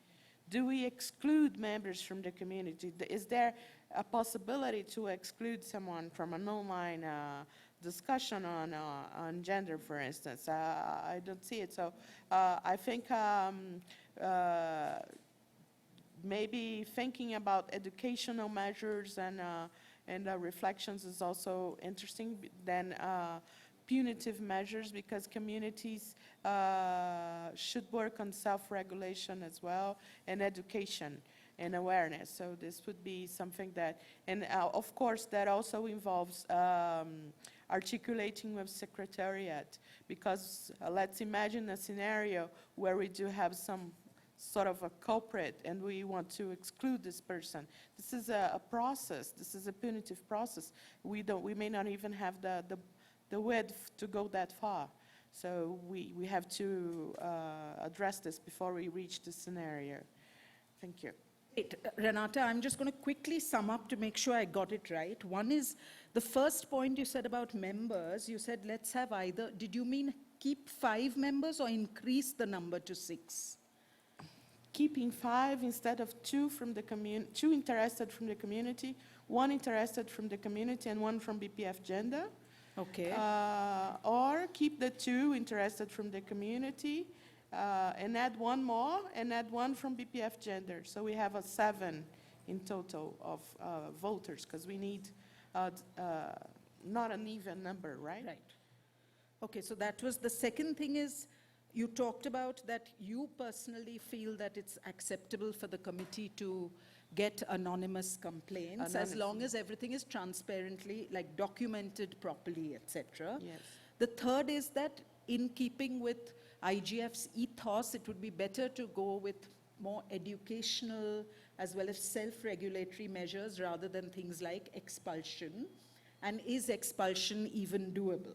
S4: Do we exclude members from the community? Is there a possibility to exclude someone from an online discussion on gender, for instance? I don't see it. So I think maybe thinking about educational measures and reflections is also interesting than punitive measures, because communities should work on self-regulation as well, and education and awareness. So this would be something that, and of course that also involves articulating with Secretariat, because let's imagine a scenario where we do have some sort of a culprit and we want to exclude this person. This is a process. This is a punitive process. We may not even have the width to go that far. So we have to address this before we reach this scenario. Thank you.
S2: Great. Renata, I'm just going to quickly sum up to make sure I got it right. One is the first point you said about members. You said let's have either, did you mean keep 5 members or increase the number to 6?
S4: Keeping 5 instead of 2 from the community, 2 interested from the community, 1 interested from the community and 1 from BPF gender.
S2: Okay.
S4: Or keep the 2 interested from the community and add 1 more and add 1 from BPF gender. So we have a 7 in total of voters, because we need not an even number, right?
S2: Right. Okay, so that was the second thing is, you talked about that you personally feel that it's acceptable for the committee to get anonymous complaints as long as everything is transparently, like documented properly, etc.
S4: Yes.
S2: The third is that in keeping with IGF's ethos, it would be better to go with more educational as well as self-regulatory measures rather than things like expulsion. And is expulsion even doable?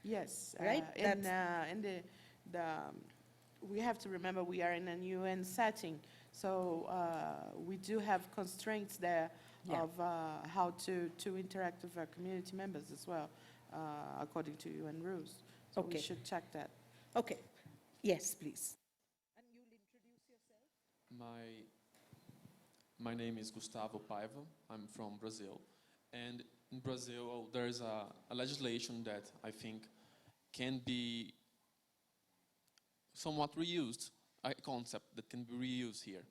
S4: Yes.
S2: Right?
S4: We have to remember we are in a UN setting, so we do have constraints there of how to interact with our community members as well, according to UN rules. So we should check that.
S2: Okay. Yes, please. And you'll introduce yourself?
S11: My name is Gustavo Paiva. I'm from Brazil. And in Brazil, there is a legislation that I think can be somewhat reused, a concept that can be reused here.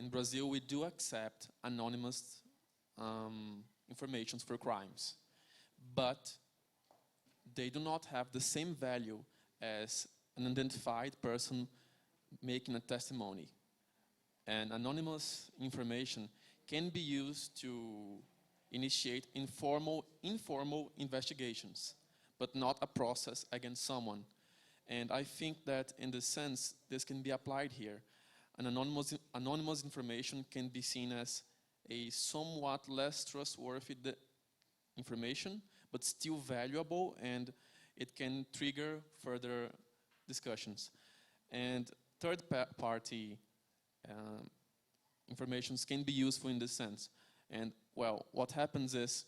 S11: In Brazil, we do accept anonymous information for crimes, but they do not have the same value as an identified person making a testimony. And anonymous information can be used to initiate informal investigations, but not a process against someone. And I think that in this sense, this can be applied here. An anonymous information can be seen as a somewhat less trustworthy information, but still valuable, and it can trigger further discussions. And third-party informations can be useful in this sense. And well, what happens is,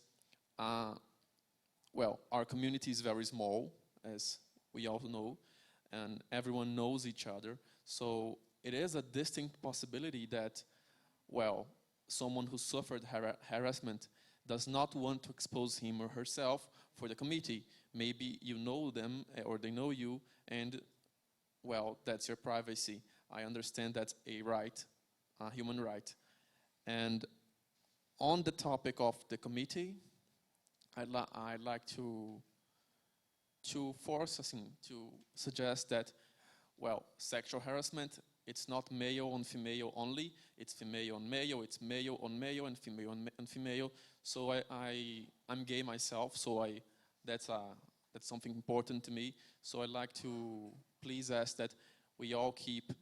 S11: well, our community is very small, as we all know, and everyone knows each other. So it is a distinct possibility that, well, someone who suffered harassment does not want to expose him or herself for the committee. Maybe you know them or they know you, and well, that's your privacy. I understand that's a right, a human right. And on the topic of the committee, I'd like to suggest that, well, sexual harassment, it's not male on female only, it's female on male, it's male on male, and female on female. So I'm gay myself, so that's something important to me. So I'd like to please ask that we all keep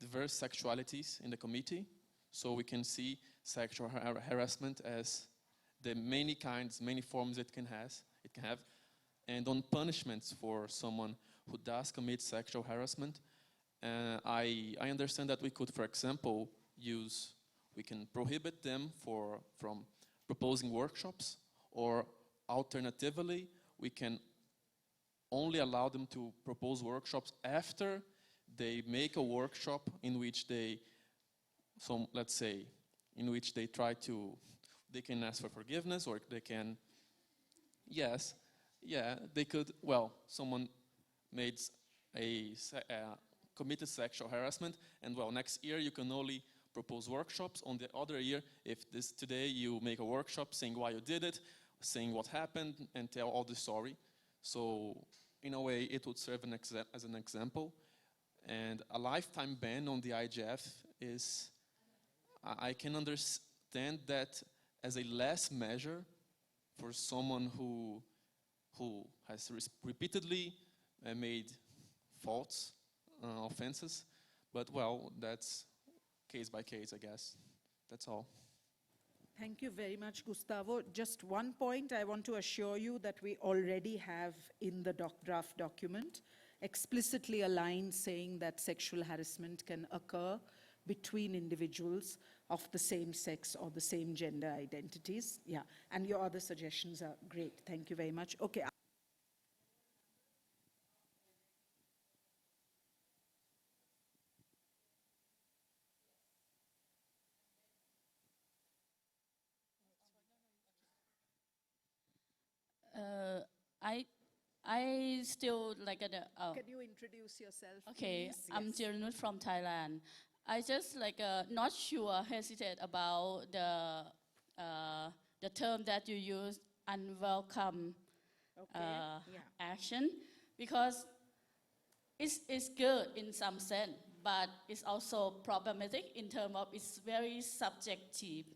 S11: diverse sexualities in the committee, so we can see sexual harassment as the many kinds, many forms it can have, and on punishments for someone who does commit sexual harassment. I understand that we could, for example, we can prohibit them from proposing workshops, or alternatively, we can only allow them to propose workshops after they make a workshop in which let's say, in which they they can ask for forgiveness, or they can, they could, well, someone made committed sexual harassment, and well, next year you can only propose workshops. On the other year, if today you make a workshop saying why you did it, saying what happened, and tell all the story. So in a way, it would serve as an example. And a lifetime ban on the IGF is, I can understand that as a less measure for someone who has repeatedly made faults, offenses, but well, that's case by case, I guess. That's all.
S2: Thank you very much, Gustavo. Just one point, I want to assure you that we already have in the draft document explicitly a line saying that sexual harassment can occur between individuals of the same sex or the same gender identities. Yeah, and your other suggestions are great. Thank you very much. Okay.
S12: I still like
S2: Can you introduce yourself,
S12: okay,
S2: please?
S12: I'm
S2: Yes.
S12: Jiranut from Thailand. I just not sure, hesitate about the term that you use, unwelcome action, because it's good in some sense, but it's also problematic in terms of it's very subjective.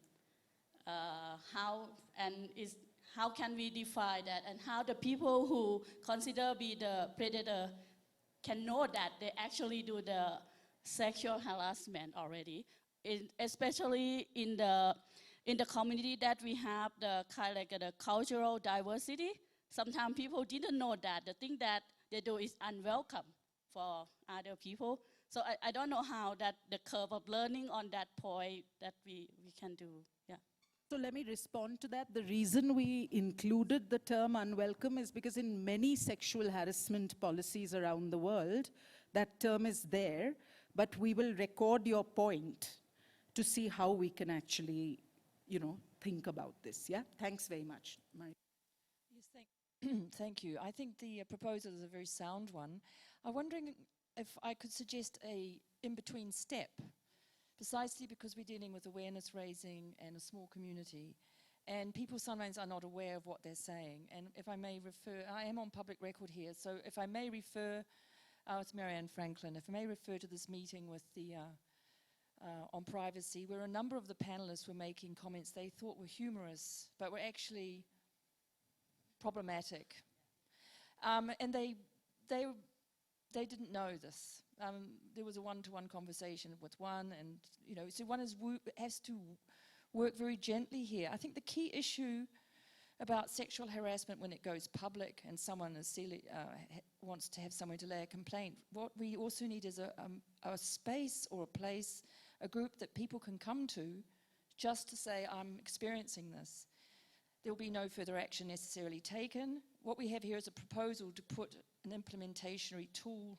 S12: How can we define that, and how the people who consider be the predator can know that they actually do the sexual harassment already, especially in the community that we have the the cultural diversity. Sometimes people didn't know that the thing that they do is unwelcome for other people. So I don't know how that the curve of learning on that point that we can do. Yeah.
S2: So let me respond to that. The reason we included the term unwelcome is because in many sexual harassment policies around the world, that term is there, but we will record your point to see how we can actually, think about this. Yeah, thanks very much.
S9: Yes, thank you. I think the proposal is a very sound one. I'm wondering if I could suggest a in-between step, precisely because we're dealing with awareness raising and a small community, and people sometimes are not aware of what they're saying. And if I may refer, I am on public record here, so if I may refer, it's Marianne Franklin, if I may refer to this meeting with the on privacy, where a number of the panelists were making comments they thought were humorous, but were actually problematic. And they didn't know this. There was a one-to-one conversation with one, and so one has to work very gently here. I think the key issue about sexual harassment when it goes public and someone wants to have somewhere to lay a complaint. What we also need is a space or a place, a group that people can come to just to say, I'm experiencing this. There will be no further action necessarily taken. What we have here is a proposal to put an implementationary tool.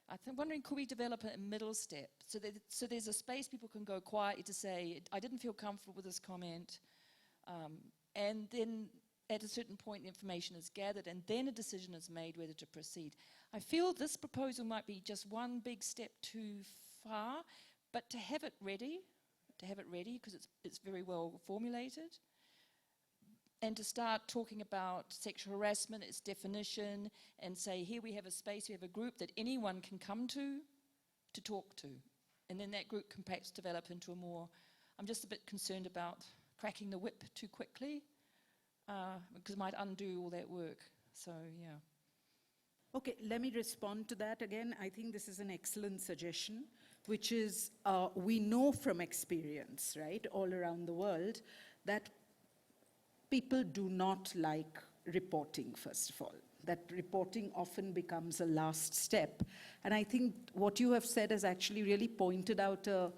S9: I'm wondering, could we develop a middle step so there's a space people can go quietly to say, I didn't feel comfortable with this comment, and then at a certain point the information is gathered and then a decision is made whether to proceed. I feel this proposal might be just one big step too far, but to have it ready because it's very well formulated, and to start talking about sexual harassment, its definition, and say, here we have a space, we have a group that anyone can come to talk to. And then that group can perhaps develop into a more, I'm just a bit concerned about cracking the whip too quickly, because it might undo all that work. So, yeah.
S2: Okay, let me respond to that again. I think this is an excellent suggestion, which is we know from experience, right, all around the world, that people do not like reporting, first of all. That reporting often becomes a last step. And I think what you have said has actually really pointed out a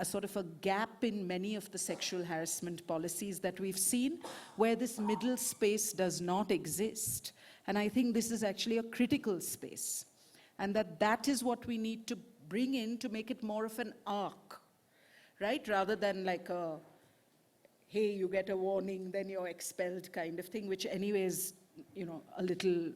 S2: sort of a gap in many of the sexual harassment policies that we've seen, where this middle space does not exist. And I think this is actually a critical space. And that is what we need to bring in to make it more of an arc, right? Rather than like a, hey, you get a warning, then you're expelled kind of thing, which anyway is, you know, a little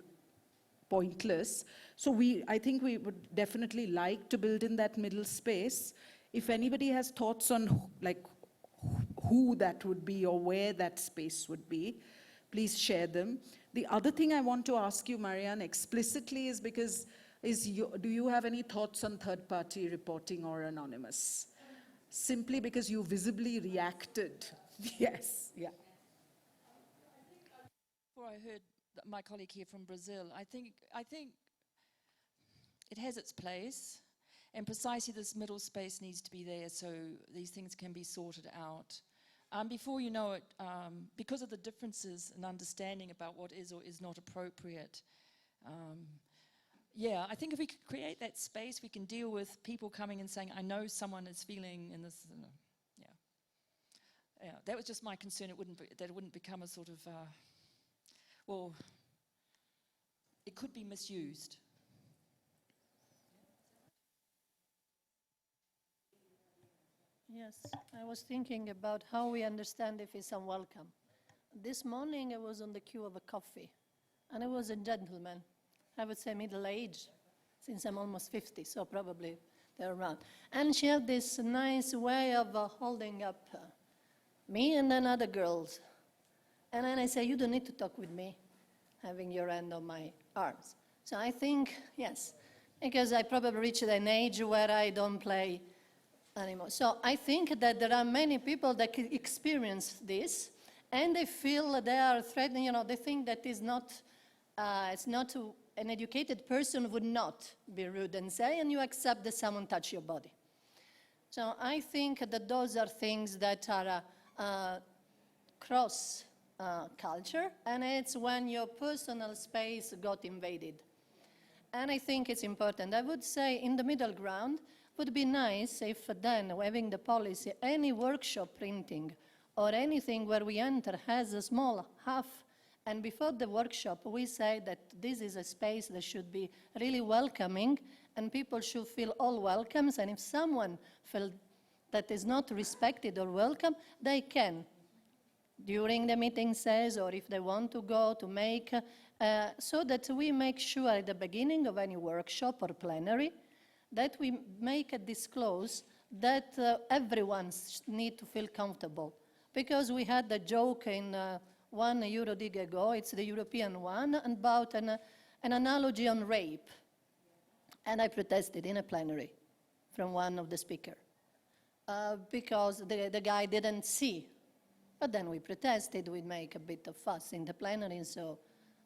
S2: pointless. So I think we would definitely like to build in that middle space. If anybody has thoughts on like who that would be or where that space would be, please share them. The other thing I want to ask you, Marianne, explicitly is because, do you have any thoughts on third-party reporting or anonymous? Simply because you visibly reacted. Yes, yeah.
S9: Before I heard my colleague here from Brazil, I think it has its place, and precisely this middle space needs to be there so these things can be sorted out. Before you know it, because of the differences in understanding about what is or is not appropriate, yeah, I think if we could create that space, we can deal with people coming and saying, I know someone is feeling in this, yeah, that was just my concern. That it wouldn't become a sort of, well, it could be misused.
S3: Yes, I was thinking about how we understand if it's unwelcome. This morning I was on the queue of a coffee, and it was a gentleman, I would say middle age, since I'm almost 50, so probably they're around. And she had this nice way of holding up me and then other girls. And then I say, you don't need to talk with me, having your hand on my arms. So I think, yes, because I probably reached an age where I don't play anymore. So I think that there are many people that can experience this, and they feel they are threatened, you know, they think that it's not an educated person would not be rude and say, and you accept that someone touch your body. So I think that those are things that are cross culture, and it's when your personal space got invaded. And I think it's important. I would say in the middle ground would be nice if then, having the policy, any workshop printing or anything where we enter has a small half, and before the workshop we say that this is a space that should be really welcoming and people should feel all welcome, and if someone feels that is not respected or welcome, they can, during the meeting says, or if they want to go to make, so that we make sure at the beginning of any workshop or plenary that we make a disclose that everyone needs to feel comfortable. Because we had a joke in one Eurodig ago, it's the European one, about an analogy on rape. And I protested in a plenary from one of the speakers. Because the guy didn't see. But then we protested, we make a bit of fuss in the plenary, so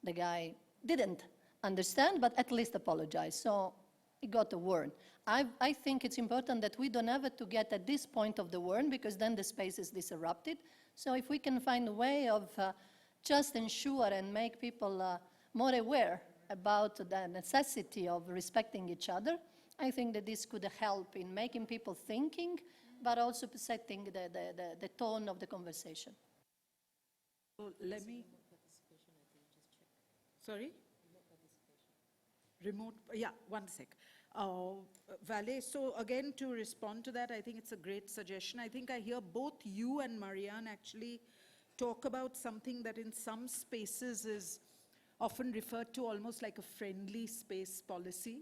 S3: the guy didn't understand, but at least apologized. So he got a warn. I think it's important that we don't have to get at this point of the warn, because then the space is disrupted. So if we can find a way of just ensure and make people more aware about the necessity of respecting each other. I think that this could help in making people thinking, but also setting the tone of the conversation.
S2: So let me. Sorry? Remote, yeah, one sec. Vale, so again, to respond to that, I think it's a great suggestion. I think I hear both you and Marianne actually talk about something that in some spaces is often referred to almost like a friendly space policy,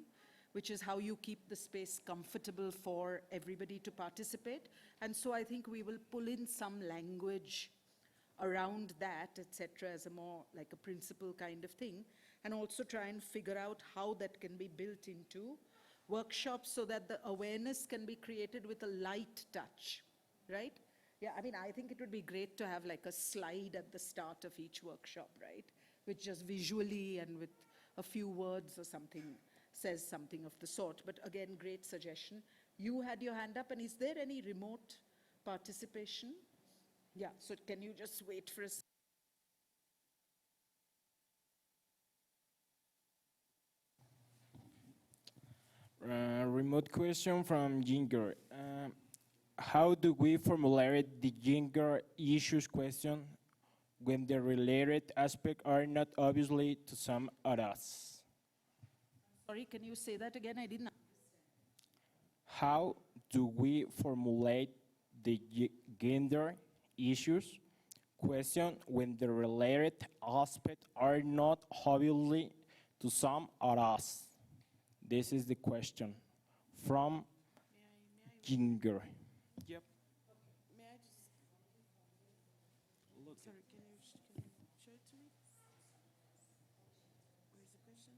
S2: which is how you keep the space comfortable for everybody to participate. And so I think we will pull in some language around that, etc., as a more like a principle kind of thing, and also try and figure out how that can be built into workshops so that the awareness can be created with a light touch, right? Yeah, I mean, I think it would be great to have like a slide at the start of each workshop, right? Which just visually and with a few words or something says something of the sort. But again, great suggestion. You had your hand up, and is there any remote participation? Yeah, so can you just wait for a second?
S10: Remote question from Ginger. How do we formulate the Ginger issues question when the related aspects are not obviously to some of us?
S2: Sorry, can you say that again? I didn't.
S10: How do we formulate the gender issues question when the related aspects are not obviously to some of us? This is the question from Ginger.
S4: Yep. May I just look? Sorry, can you show it to me? Where's the question?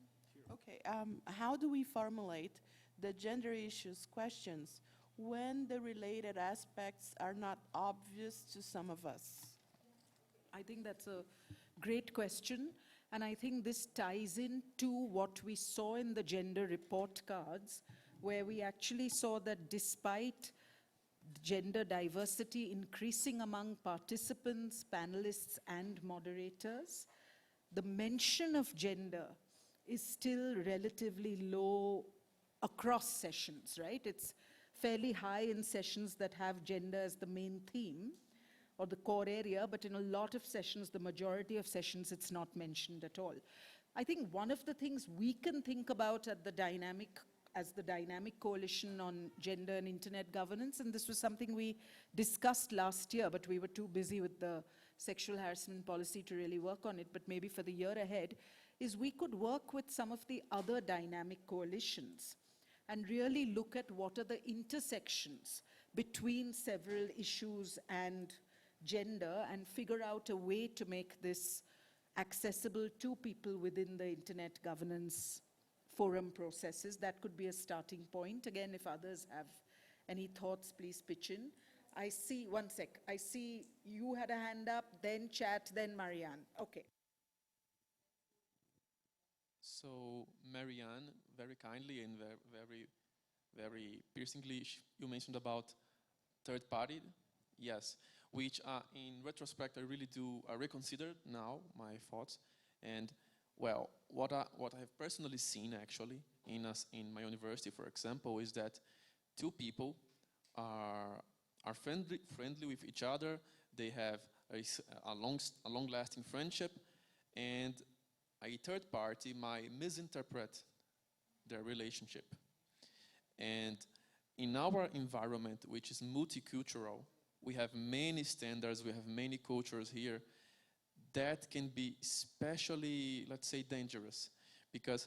S4: Okay. How do we formulate the gender issues questions when the related aspects are not obvious to some of us?
S2: I think that's a great question. And I think this ties into what we saw in the gender report cards, where we actually saw that despite gender diversity increasing among participants, panelists, and moderators, the mention of gender is still relatively low across sessions, right? It's fairly high in sessions that have gender as the main theme or the core area, but in a lot of sessions, the majority of sessions, it's not mentioned at all. I think one of the things we can think about at the dynamic, as the Dynamic Coalition on Gender and Internet Governance, and this was something we discussed last year, but we were too busy with the sexual harassment policy to really work on it, but maybe for the year ahead, is we could work with some of the other dynamic coalitions and really look at what are the intersections between several issues and gender and figure out a way to make this accessible to people within the internet governance forum processes. That could be a starting point. Again, if others have any thoughts, please pitch in. I see, one sec, I see you had a hand up, then Chat, then Marianne. Okay.
S11: So, Marianne, very kindly and very piercingly, you mentioned about third party. Yes, which in retrospect I really do reconsider now my thoughts. And well, what I have personally seen actually in my university, for example, is that two people are friendly with each other. They have a long-lasting friendship, and a third party might misinterpret their relationship. And in our environment, which is multicultural, we have many standards, we have many cultures here. That can be especially, let's say, dangerous, because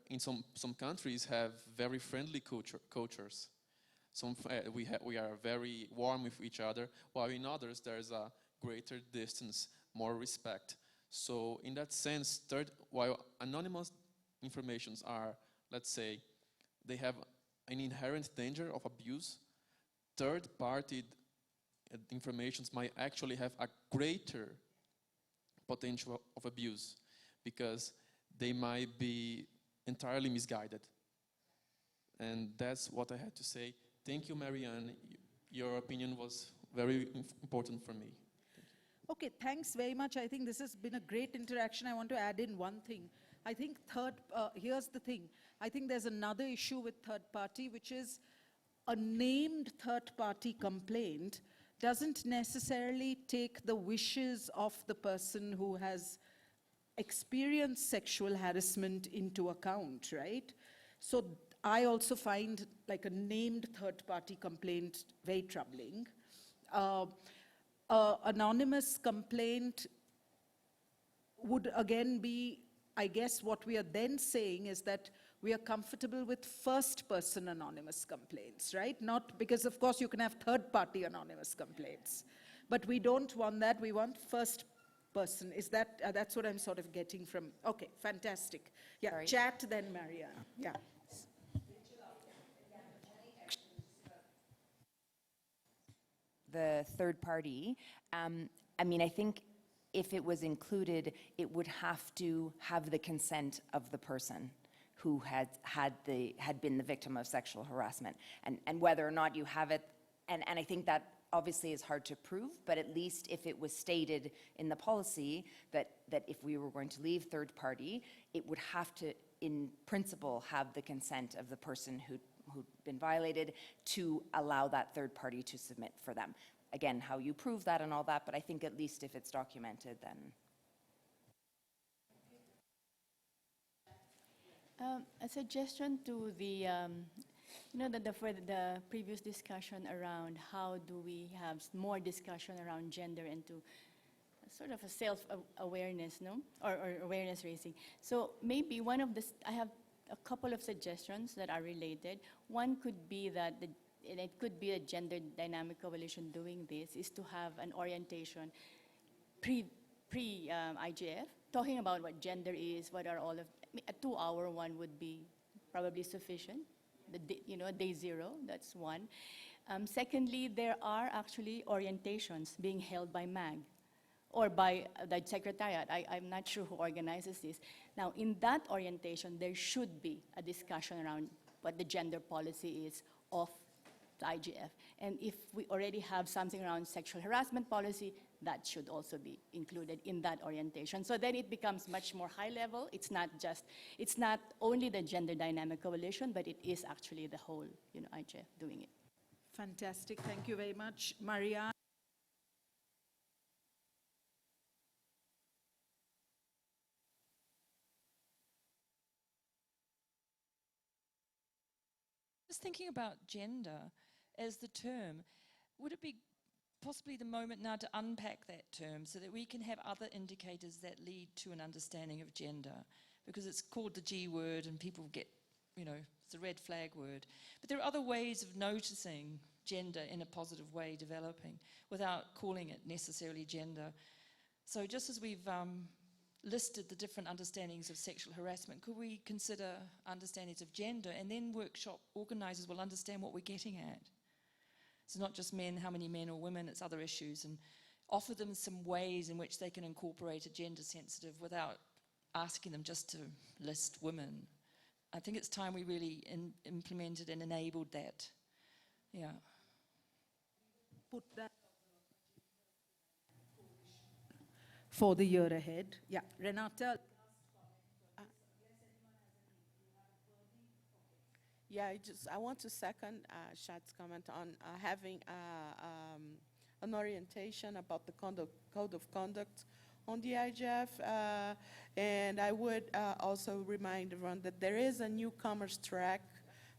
S11: in some countries have very friendly cultures. We are very warm with each other, while in others there's a greater distance, more respect. So in that sense, while anonymous informations are, let's say, they have an inherent danger of abuse, third-party informations might actually have a greater potential of abuse because they might be entirely misguided. And that's what I had to say. Thank you, Marianne. Your opinion was very important for me.
S2: Okay, thanks very much. I think this has been a great interaction. I want to add in one thing. I think here's the thing. I think there's another issue with third party, which is a named third party complaint doesn't necessarily take the wishes of the person who has experienced sexual harassment into account, right? So I also find like a named third party complaint very troubling. Anonymous complaint would again be, I guess what we are then saying is that we are comfortable with first-person anonymous complaints, right? Not because, of course, you can have third-party anonymous complaints, but we don't want that. We want first person. Is that, that's what I'm sort of getting from, okay, fantastic. Yeah,
S5: Sorry.
S2: chat then Maria. Yeah.
S5: The third party, I mean, I think if it was included, it would have to have the consent of the person who had been the victim of sexual harassment. And whether or not you have it, and I think that obviously is hard to prove, but at least if it was stated in the policy that if we were going to leave third party, it would have to, in principle, have the consent of the person who'd been violated to allow that third party to submit for them. Again, how you prove that and all that, but I think at least if it's documented, then.
S13: A suggestion to the, for the previous discussion around how do we have more discussion around gender and to sort of a self-awareness, no? Or awareness raising. So maybe one of the, I have a couple of suggestions that are related. One could be that, and it could be a gender dynamic coalition doing this, is to have an orientation pre-IGF, talking about what gender is, what are all of, a 2-hour one would be probably sufficient. Day zero, that's one. Secondly, there are actually orientations being held by MAG or by the Secretariat. I'm not sure who organizes this. Now, in that orientation, there should be a discussion around what the gender policy is of the IGF. And if we already have something around sexual harassment policy, that should also be included in that orientation. So then it becomes much more high level. It's not only the Gender Dynamic Coalition, but it is actually the whole, IGF doing it.
S2: Fantastic, thank you very much. Maria.
S9: Just thinking about gender as the term, would it be possibly the moment now to unpack that term so that we can have other indicators that lead to an understanding of gender? Because it's called the G word and people get, it's a red flag word. But there are other ways of noticing gender in a positive way developing without calling it necessarily gender. So just as we've listed the different understandings of sexual harassment, could we consider understandings of gender, and then workshop organisers will understand what we're getting at? It's not just men, how many men or women, it's other issues, and offer them some ways in which they can incorporate a gender sensitive without asking them just to list women. I think it's time we really implemented and enabled that. Yeah.
S2: Put that for the year ahead. Yeah, Renata.
S4: Yeah, I want to second Shad's comment on having an orientation about the code of conduct on the IGF. And I would also remind everyone that there is a newcomers track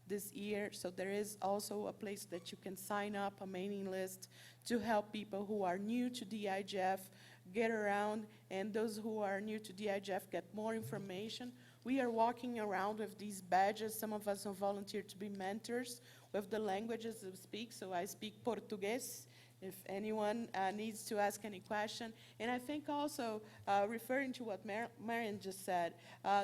S4: this year, so there is also a place that you can sign up, a mailing list, to help people who are new to the IGF get around, and those who are new to the IGF get more information. We are walking around with these badges. Some of us have volunteered to be mentors with the languages we speak. So I speak Portuguese, if anyone needs to ask any question. And I think also, referring to what Marian just said,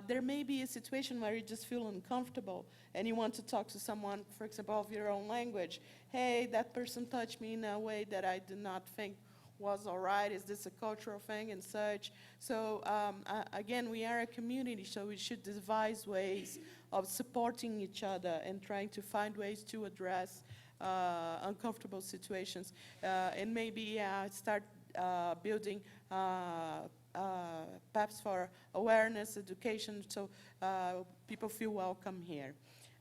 S4: there may be a situation where you just feel uncomfortable and you want to talk to someone, for example, of your own language. Hey, that person touched me in a way that I did not think was all right, is this a cultural thing and such. So again, we are a community, so we should devise ways of supporting each other and trying to find ways to address uncomfortable situations. And maybe start building paths for awareness, education, so people feel welcome here.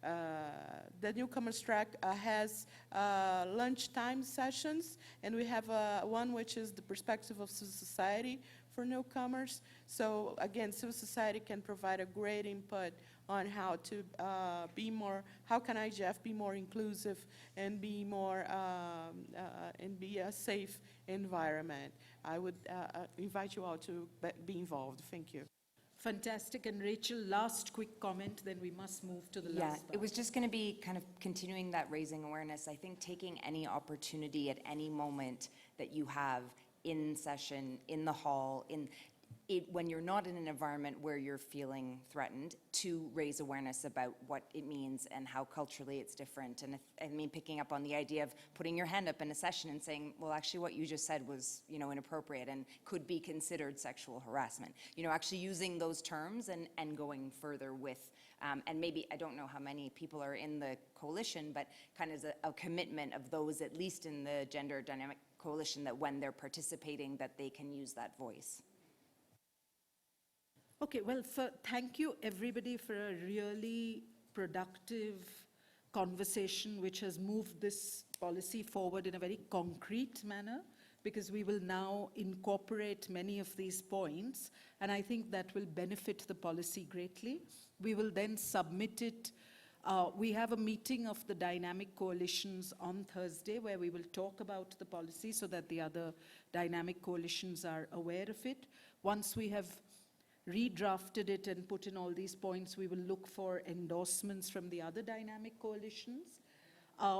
S4: The newcomers track has lunchtime sessions, and we have one which is the perspective of civil society for newcomers. So again, civil society can provide a great input on how to be more, how can IGF be more inclusive and be more, and be a safe environment. I would invite you all to be involved. Thank you.
S2: Fantastic. And Rachel, last quick comment, then we must move to the
S5: Yeah,
S2: last part.
S5: it was just going to be kind of continuing that raising awareness. I think taking any opportunity at any moment that you have in session, in the hall, when you're not in an environment where you're feeling threatened, to raise awareness about what it means and how culturally it's different. And I mean, picking up on the idea of putting your hand up in a session and saying, well, actually what you just said was, inappropriate and could be considered sexual harassment. Actually using those terms and going further with, and maybe, I don't know how many people are in the coalition, but kind of a commitment of those, at least in the Gender Dynamic Coalition, that when they're participating, that they can use that voice.
S2: Okay, well, thank you everybody for a really productive conversation which has moved this policy forward in a very concrete manner, because we will now incorporate many of these points, and I think that will benefit the policy greatly. We will then submit it. We have a meeting of the dynamic coalitions on Thursday where we will talk about the policy so that the other dynamic coalitions are aware of it. Once we have redrafted it and put in all these points, we will look for endorsements from the other dynamic coalitions.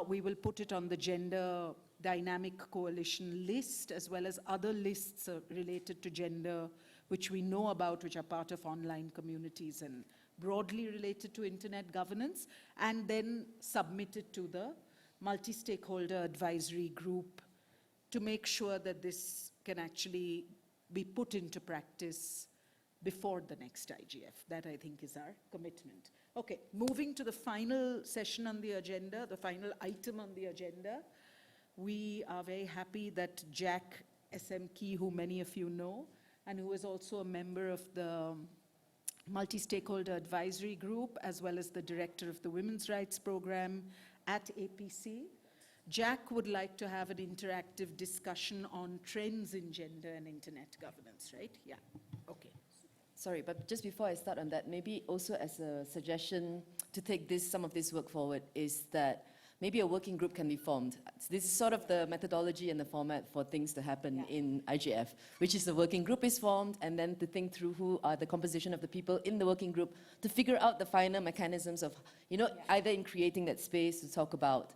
S2: We will put it on the Gender Dynamic Coalition list, as well as other lists related to gender, which we know about, which are part of online communities and broadly related to internet governance, and then submit it to the multi-stakeholder advisory group to make sure that this can actually be put into practice before the next IGF. That, I think, is our commitment. Okay, moving to the final session on the agenda, the final item on the agenda. We are very happy that Jack S.M. Key, who many of you know, and who is also a member of the Multi-Stakeholder Advisory Group, as well as the director of the Women's Rights Program at APC. Jack would like to have an interactive discussion on trends in gender and internet governance, right? Yeah, okay.
S6: Sorry, but just before I start on that, maybe also as a suggestion to take some of this work forward is that maybe a working group can be formed. This is sort of the methodology and the format for things to happen in IGF, which is the working group is formed, and then to think through who are the composition of the people in the working group to figure out the finer mechanisms of, either in creating that space to talk about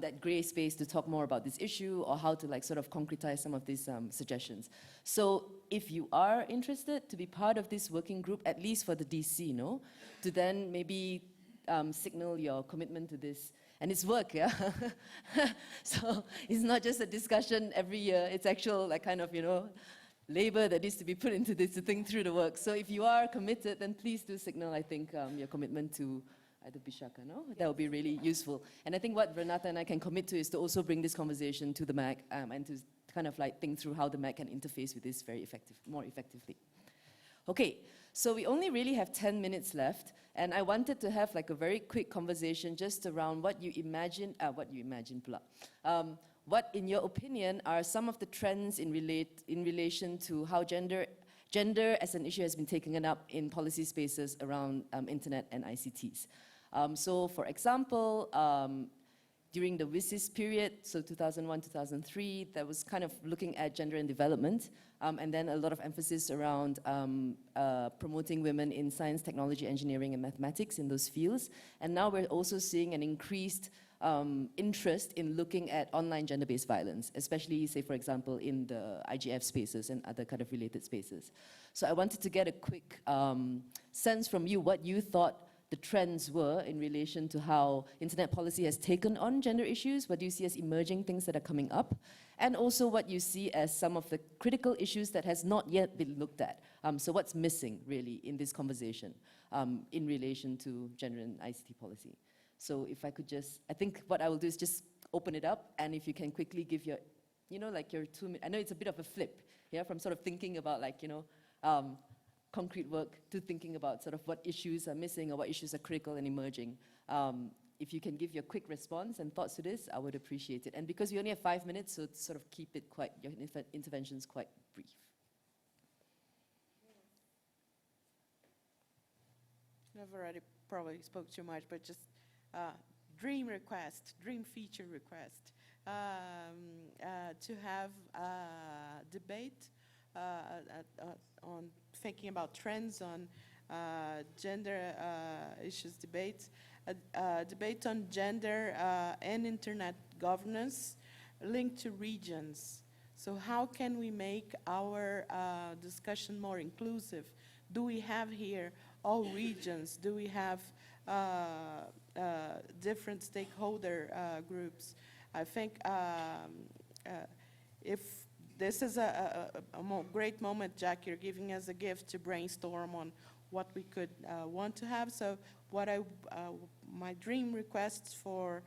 S6: that gray space to talk more about this issue, or how to sort of concretize some of these suggestions. So if you are interested to be part of this working group, at least for the DC, to then maybe signal your commitment to this. And it's work, yeah? So it's not just a discussion every year, it's actual kind of, labor that needs to be put into this to think through the work. So if you are committed, then please do signal, I think, your commitment to either Bishaka, no? That would be really useful. And I think what Renata and I can commit to is to also bring this conversation to the MAC and to kind of think through how the MAC can interface with this more effectively. Okay, so we only really have 10 minutes left, and I wanted to have a very quick conversation just around what you imagine, what in your opinion are some of the trends in relation to how gender as an issue has been taken up in policy spaces around internet and ICTs. So for example, during the WSIS period, so 2001, 2003, that was kind of looking at gender and development, and then a lot of emphasis around promoting women in science, technology, engineering, and mathematics in those fields. And now we're also seeing an increased interest in looking at online gender-based violence, especially, say, for example, in the IGF spaces and other kind of related spaces. So I wanted to get a quick sense from you what you thought the trends were in relation to how internet policy has taken on gender issues. What do you see as emerging things that are coming up? And also what you see as some of the critical issues that has not yet been looked at. So what's missing, really, in this conversation in relation to gender and ICT policy? So if I could I think what I will do is just open it up, and if you can quickly give your you know, like your 2 minutes, I know it's a bit of a flip, yeah, from sort of thinking about like, you know, concrete work to thinking about sort of what issues are missing or what issues are critical and emerging. If you can give your quick response and thoughts to this, I would appreciate it. And because we only have 5 minutes, so sort of keep it quite, your interventions quite brief.
S4: I've already probably spoke too much, but just dream request, dream feature request, to have a debate on thinking about trends on gender issues debates, a debate on gender and internet governance linked to regions. So how can we make our discussion more inclusive? Do we have here all regions? Do we have different stakeholder groups? I think if this is a great moment, Jack, you're giving us a gift to brainstorm on what we could want to have. So what my dream requests for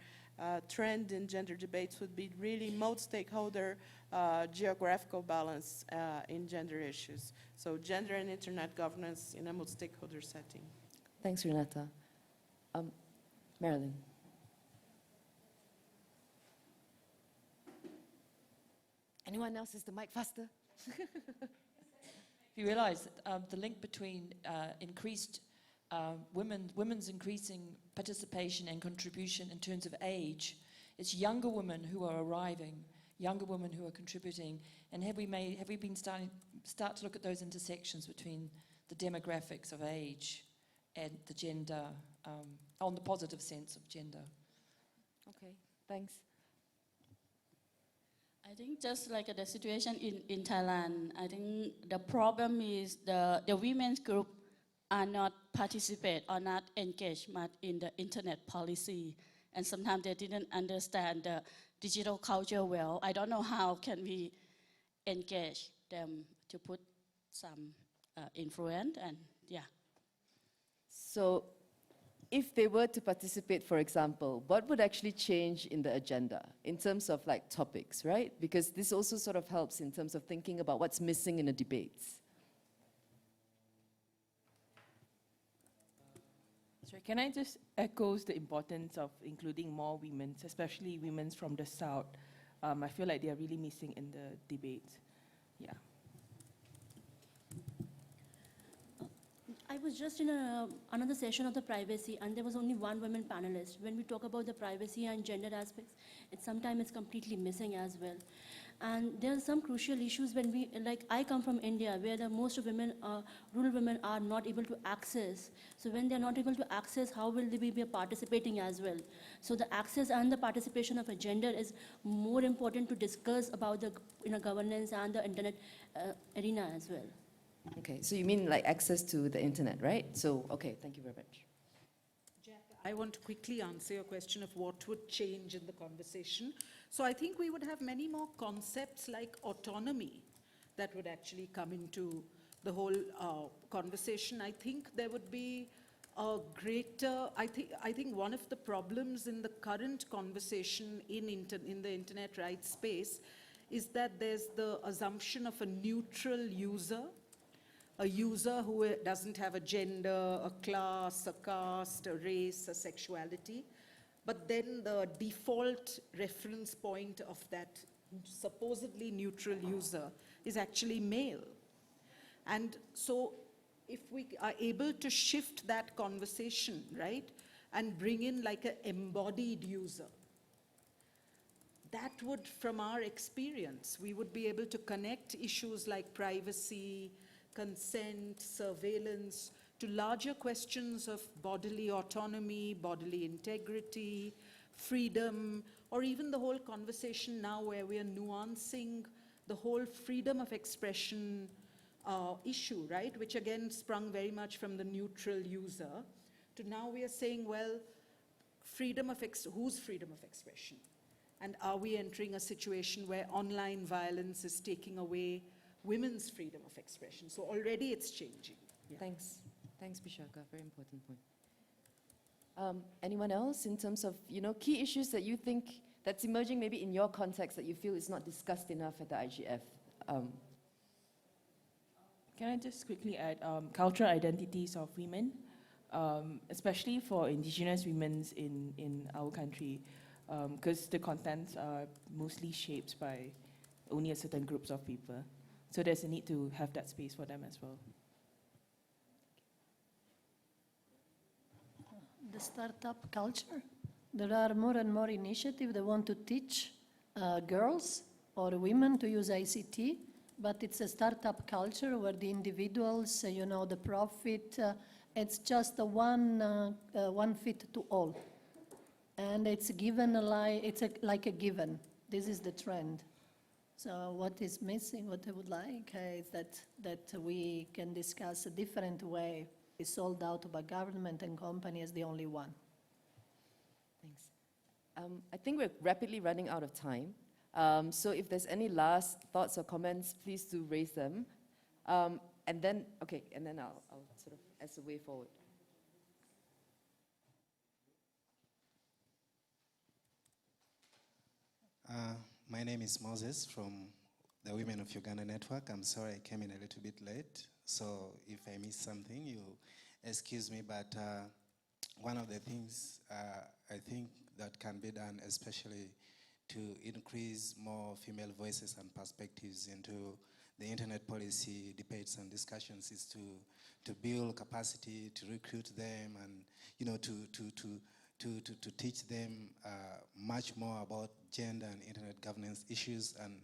S4: trend in gender debates would be really multi-stakeholder geographical balance in gender issues. So gender and internet governance in a multi-stakeholder setting.
S6: Thanks, Renata. Marilyn. Anyone else is the mic faster?
S9: You realize that the link between increased women's increasing participation and contribution in terms of age, it's younger women who are arriving, younger women who are contributing, and have we been start to look at those intersections between the demographics of age and the gender, on the positive sense of gender?
S6: Okay, thanks.
S12: I think just like the situation in Thailand, I think the problem is the women's group are not participate or not engaged much in the internet policy. And sometimes they didn't understand the digital culture well. I don't know how can we engage them to put some influence and yeah.
S6: So if they were to participate, for example, what would actually change in the agenda in terms of like topics, right? Because this also sort of helps in terms of thinking about what's missing in the debates.
S14: Sorry, can I just echo the importance of including more women, especially women from the South? I feel like they are really missing in the debates. Yeah.
S15: I was just in another session of the privacy, and there was only one woman panelist. When we talk about the privacy and gender aspects, sometimes it's completely missing as well. And there are some crucial issues when we, like I come from India, where most of women, rural women are not able to access. So when they're not able to access, how will they be participating as well? So the access and the participation of a gender is more important to discuss about the governance and the internet arena as well.
S6: Okay, so you mean like access to the internet, right? So, okay, thank you very much.
S2: Jack, I want to quickly answer your question of what would change in the conversation. So I think we would have many more concepts like autonomy that would actually come into the whole conversation. I think there would be a greater, I think one of the problems in the current conversation in the internet rights space is that there's the assumption of a neutral user, a user who doesn't have a gender, a class, a caste, a race, a sexuality, but then the default reference point of that supposedly neutral user is actually male. And so if we are able to shift that conversation, right, and bring in like an embodied user, that would, from our experience, we would be able to connect issues like privacy, consent, surveillance, to larger questions of bodily autonomy, bodily integrity, freedom, or even the whole conversation now where we are nuancing the whole freedom of expression issue, right? Which again sprung very much from the neutral user, to now we are saying, well, whose freedom of expression? And are we entering a situation where online violence is taking away women's freedom of expression? So already it's changing. Yeah.
S6: Thanks. Thanks, Bishaka. Very important point. Anyone else in terms of, key issues that you think that's emerging maybe in your context that you feel is not discussed enough at the IGF?
S14: Can I just quickly add cultural identities of women, especially for indigenous women in our country, because the contents are mostly shaped by only a certain groups of people. So there's a need to have that space for them as well.
S3: The startup culture. There are more and more initiatives that want to teach girls or women to use ICT, but it's a startup culture where the individuals, you know, the profit, it's just a one fit to all. And it's given like a given. This is the trend. So what is missing, what I would like is that we can discuss a different way. It's sold out by government and company as the only one.
S6: Thanks. I think we're rapidly running out of time. So if there's any last thoughts or comments, please do raise them. And then I'll sort of as a way forward.
S16: My name is Moses from the Women of Uganda Network. I'm sorry I came in a little bit late, so if I missed something, you excuse me, but one of the things I think that can be done, especially to increase more female voices and perspectives into the internet policy debates and discussions, is to build capacity, to recruit them, and to teach them much more about gender and internet governance issues. And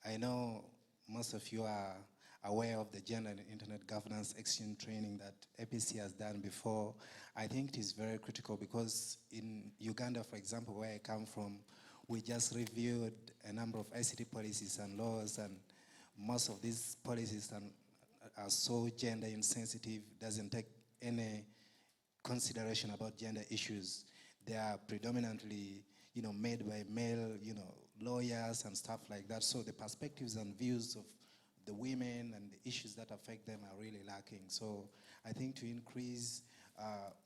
S16: I know most of you are aware of the gender and internet governance exchange training that APC has done before. I think it is very critical because in Uganda, for example, where I come from, we just reviewed a number of ICT policies and laws, and most of these policies are so gender insensitive, doesn't take any consideration about gender issues. They are predominantly, made by male, lawyers and stuff like that. So the perspectives and views of the women and the issues that affect them are really lacking. So I think to increase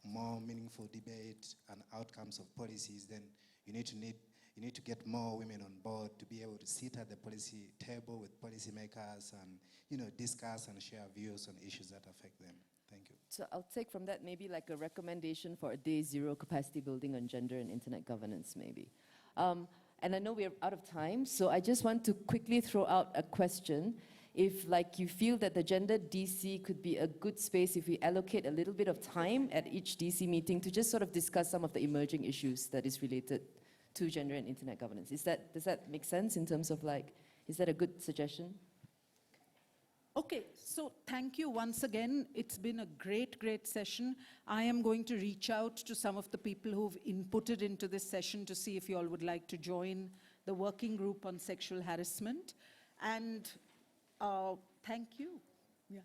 S16: more meaningful debate and outcomes of policies, then you need to get more women on board to be able to sit at the policy table with policymakers and discuss and share views on issues that affect them. Thank you.
S6: So I'll take from that maybe like a recommendation for a day zero capacity building on gender and internet governance maybe. And I know we're out of time, so I just want to quickly throw out a question. If you feel that the gender DC could be a good space if we allocate a little bit of time at each DC meeting to just sort of discuss some of the emerging issues that is related to gender and internet governance. Does that make sense in terms of is that a good suggestion?
S2: Okay, so thank you once again. It's been a great, great session. I am going to reach out to some of the people who've inputted into this session to see if you all would like to join the working group on sexual harassment. And thank you. Yeah.